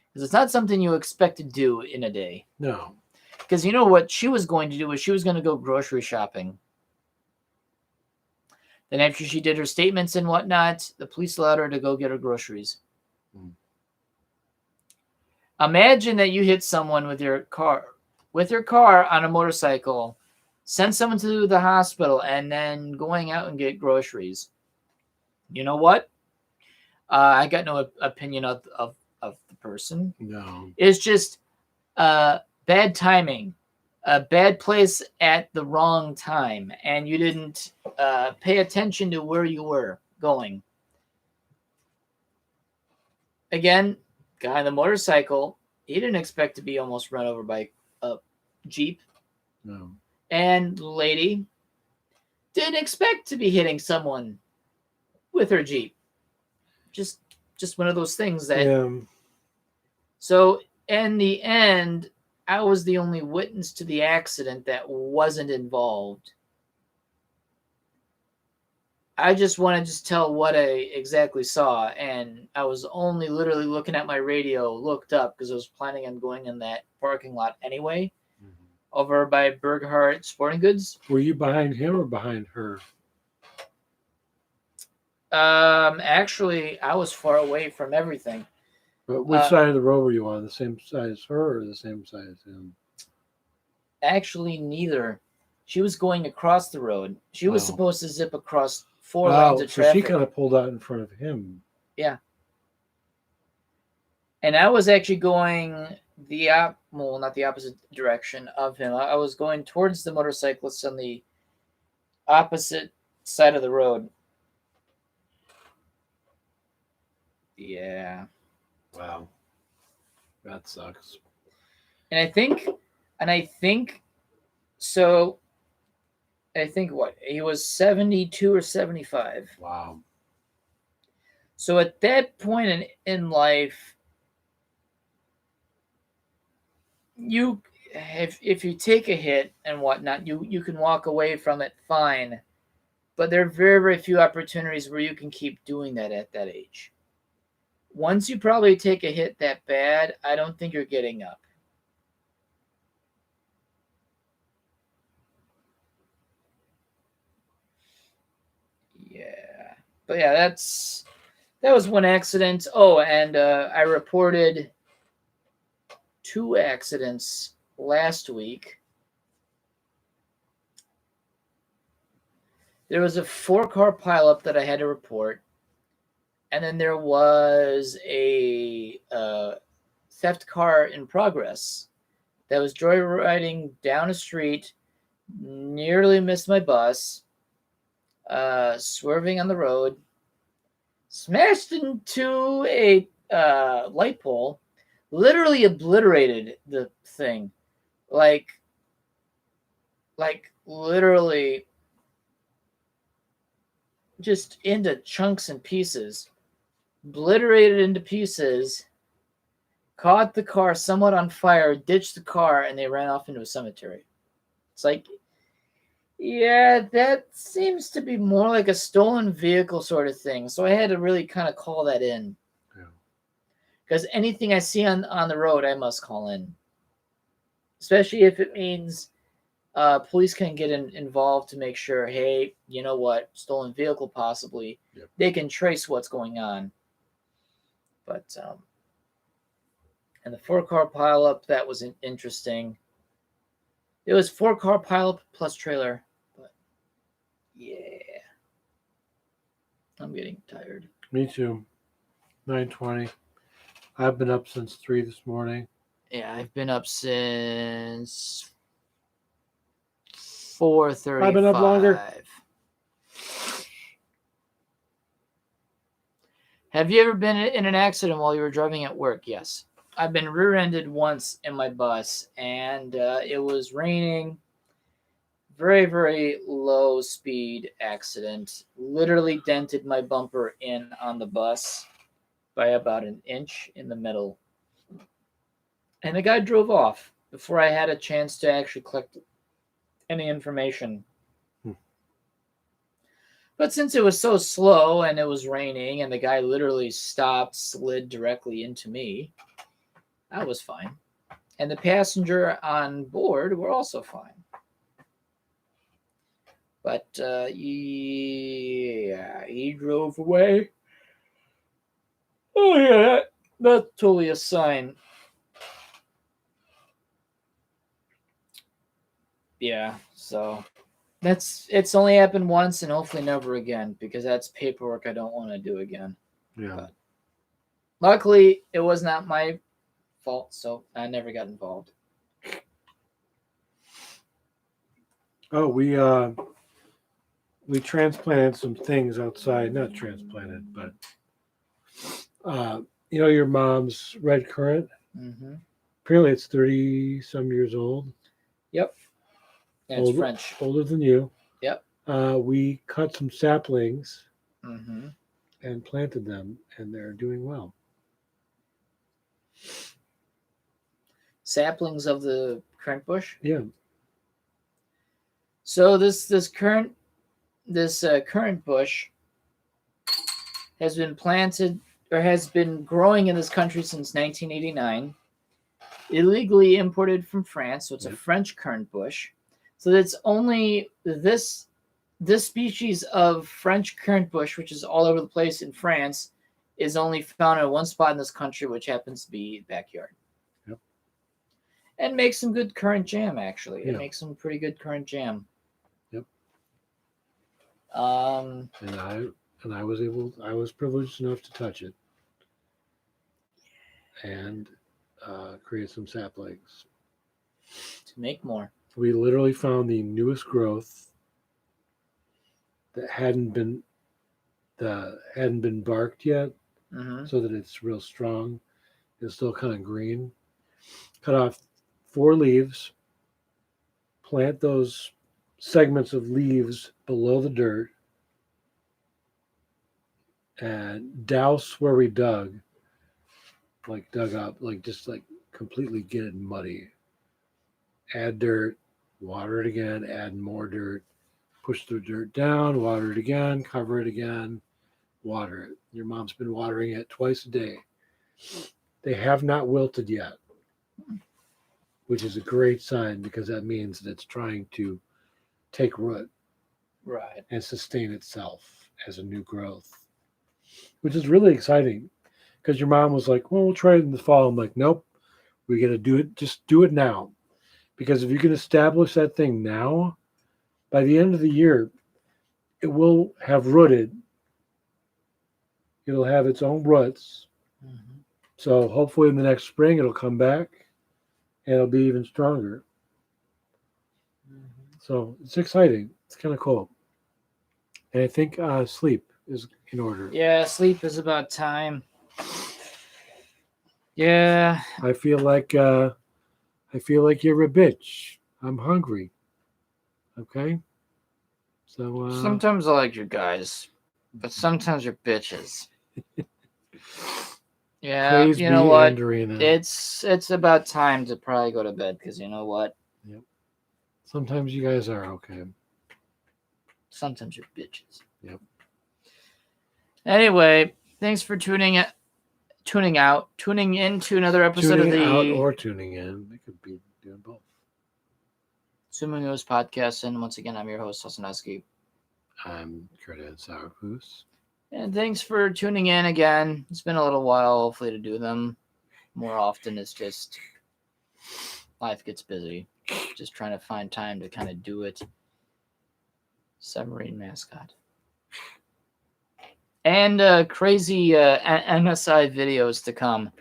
because it's not something you expect to do in a day. No. Because you know what she was going to do was she was going to go grocery shopping. Then after she did her statements and whatnot, the police allowed her to go get her groceries. Imagine that you hit someone with your car on a motorcycle, send someone to the hospital, and then going out and get groceries. You know what? I got no opinion of the person. No. It's just bad timing, a bad place at the wrong time, and you didn't pay attention to where you were going. Again, guy on the motorcycle, he didn't expect to be almost run over by a Jeep. No. And the lady didn't expect to be hitting someone with her Jeep. Just one of those things that... Yeah. So in the end, I was the only witness to the accident that wasn't involved. I just want to tell what I exactly saw, and I was only literally looking at my radio, looked up, because I was planning on going in that parking lot anyway, over by Berghardt Sporting Goods. Were you behind him or behind her? Actually, I was far away from everything. But which side of the road were you on? The same side as her or the same side as him? Actually, neither. She was going across the road. She was supposed to zip across 4 lanes of so traffic. she kind of pulled out in front of him. Yeah. And I was actually going not the opposite direction of him. I was going towards the motorcyclists on the opposite side of the road. Yeah. Wow. That sucks. And I think so. I think what? He was 72 or 75. Wow. So at that point in life, if you take a hit and whatnot, you can walk away from it fine. But there are very, very few opportunities where you can keep doing that at that age. Once you probably take a hit that bad, I don't think you're getting up. Yeah. But yeah, that was one accident. Oh, and I reported 2 accidents last week. There was a 4-car pileup that I had to report. And then there was a theft car in progress that was joyriding down a street, nearly missed my bus, swerving on the road, smashed into a light pole, literally obliterated the thing. Like literally just into chunks and pieces. Obliterated into pieces, caught the car somewhat on fire, ditched the car, and they ran off into a cemetery. It's like, yeah, that seems to be more like a stolen vehicle sort of thing. So I had to really kind of call that in. Yeah. Because anything I see on the road, I must call in. Especially if it means police can get involved to make sure, hey, you know what, stolen vehicle possibly. Yep. They can trace what's going on. But, and the 4-car pileup, that was interesting. It was 4-car pileup plus trailer. But, yeah. I'm getting tired. Me too. 9:20. I've been up since 3 this morning. Yeah, I've been up since 4:35. I've been up longer. Have you ever been in an accident while you were driving at work? Yes. I've been rear-ended once in my bus, and it was raining. Very, very low speed accident. Literally dented my bumper in on the bus by about an inch in the middle. And the guy drove off before I had a chance to actually collect any information. But since it was so slow and it was raining and the guy literally stopped, slid directly into me, I was fine. And the passenger on board were also fine. But yeah, he drove away. Oh yeah, that's totally a sign. Yeah, so it's only happened once and hopefully never again, because that's paperwork I don't want to do again. Yeah. But luckily, it was not my fault, so I never got involved. Oh, we transplanted some things outside. Not transplanted, but your mom's red currant. Mm-hmm. Apparently, it's 30-some years old. Yep. And it's French. Older than you. Yep. We cut some saplings Mm-hmm. and planted them, and they're doing well. Saplings of the currant bush. Yeah. So this currant bush has been planted or has been growing in this country since 1989. Illegally imported from France, so it's a French currant bush. So that's only this species of French currant bush, which is all over the place in France, is only found in one spot in this country, which happens to be backyard. Yep. And makes some good currant jam, actually. Yeah. It makes some pretty good currant jam. Yep. And I was privileged enough to touch it and create some saplings to make more. We literally found the newest growth that hadn't been barked yet, so that it's real strong. It's still kind of green. Cut off 4 leaves, plant those segments of leaves below the dirt, and douse where we dug up, just completely get it muddy. Add dirt, water it again, add more dirt, push the dirt down, water it again, cover it again, water it. Your mom's been watering it twice a day. They have not wilted yet, which is a great sign, because that means that it's trying to take root, right, and sustain itself as a new growth, which is really exciting, because your mom was like, well, we'll try it in the fall. I'm like, nope, we got to do it. Just do it now. Because if you can establish that thing now, by the end of the year, it will have rooted. It'll have its own roots. Mm-hmm. So hopefully in the next spring, it'll come back and it'll be even stronger. Mm-hmm. So it's exciting. It's kind of cool. And I think sleep is in order. Yeah, sleep is about time. Yeah. I feel like you're a bitch. I'm hungry. Okay? So sometimes I like you guys, but sometimes you're bitches. Yeah, praise you know be what? Andrina. It's about time to probably go to bed, because you know what? Yep. Sometimes you guys are okay. Sometimes you're bitches. Yep. Anyway, thanks for tuning in to another episode of the out or tuning in. They could be doing both. Swimming News Podcast, and once again, I'm your host, Hosaneski. I'm Curtis Hoosk. And thanks for tuning in again. It's been a little while, hopefully, to do them more often. It's just life gets busy. Just trying to find time to kind of do it. Submarine mascot. And crazy MSI videos to come.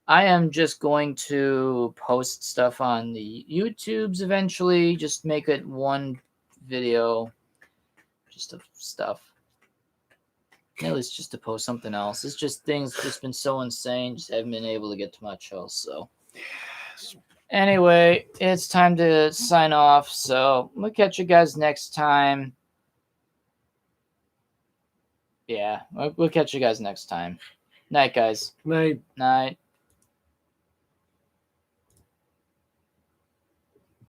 I am just going to post stuff on the YouTubes eventually. Just make it one video, just of stuff. At least just to post something else. It's just things just been so insane. Just haven't been able to get to much else. So anyway, it's time to sign off. So we'll catch you guys next time. Yeah, we'll catch you guys next time. Night, guys. Night. Night.